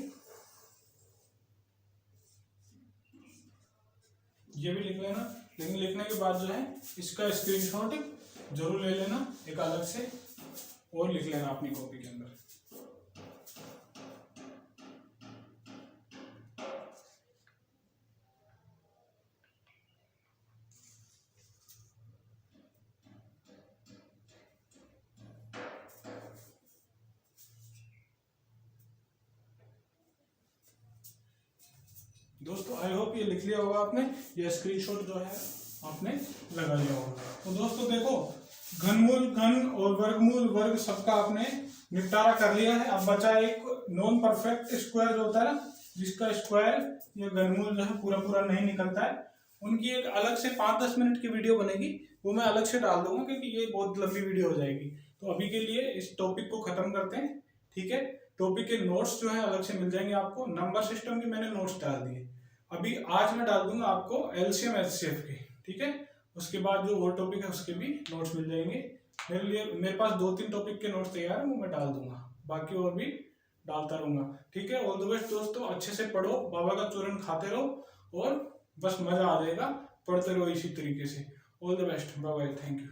ये भी लिख लेना, लेकिन लिखने के बाद जो है इसका स्क्रीनशॉट जरूर ले लेना एक अलग से, और लिख लेना अपनी कॉपी के अंदर। दोस्तों आई होप ये लिख लिया होगा आपने, ये स्क्रीनशॉट जो है आपने लगा लिया होगा। तो दोस्तों देखो, घनमूल घन और वर्गमूल वर्ग सबका आपने निपटारा कर लिया है। अब बचा एक नॉन परफेक्ट स्क्वायर जो होता है ना, जिसका स्क्वायर या घनमूल जो है पूरा पूरा नहीं निकलता है, उनकी एक अलग से 5-10 मिनट की वीडियो बनेगी, वो मैं अलग से डाल दूंगा, क्योंकि ये बहुत लंबी वीडियो हो जाएगी। तो अभी के लिए इस टॉपिक को खत्म करते हैं, ठीक है। टॉपिक के नोट्स जो है अलग से मिल जाएंगे आपको, नंबर सिस्टम की मैंने नोट्स डाल दिए। अभी आज मैं डाल दूंगा आपको एलसीएम एचसीएफ के, ठीक है। उसके बाद जो और टॉपिक है उसके भी नोट्स मिल जाएंगे। मेरे पास 2-3 टॉपिक के नोट्स तैयार है, वो मैं डाल दूंगा, बाकी और भी डालता रहूंगा, ठीक है। ऑल द बेस्ट दोस्तों, अच्छे से पढ़ो, बाबा का चूरन खाते रहो, और बस मजा आ जाएगा, पढ़ते रहो इसी तरीके से। All the best, bye bye, thank you.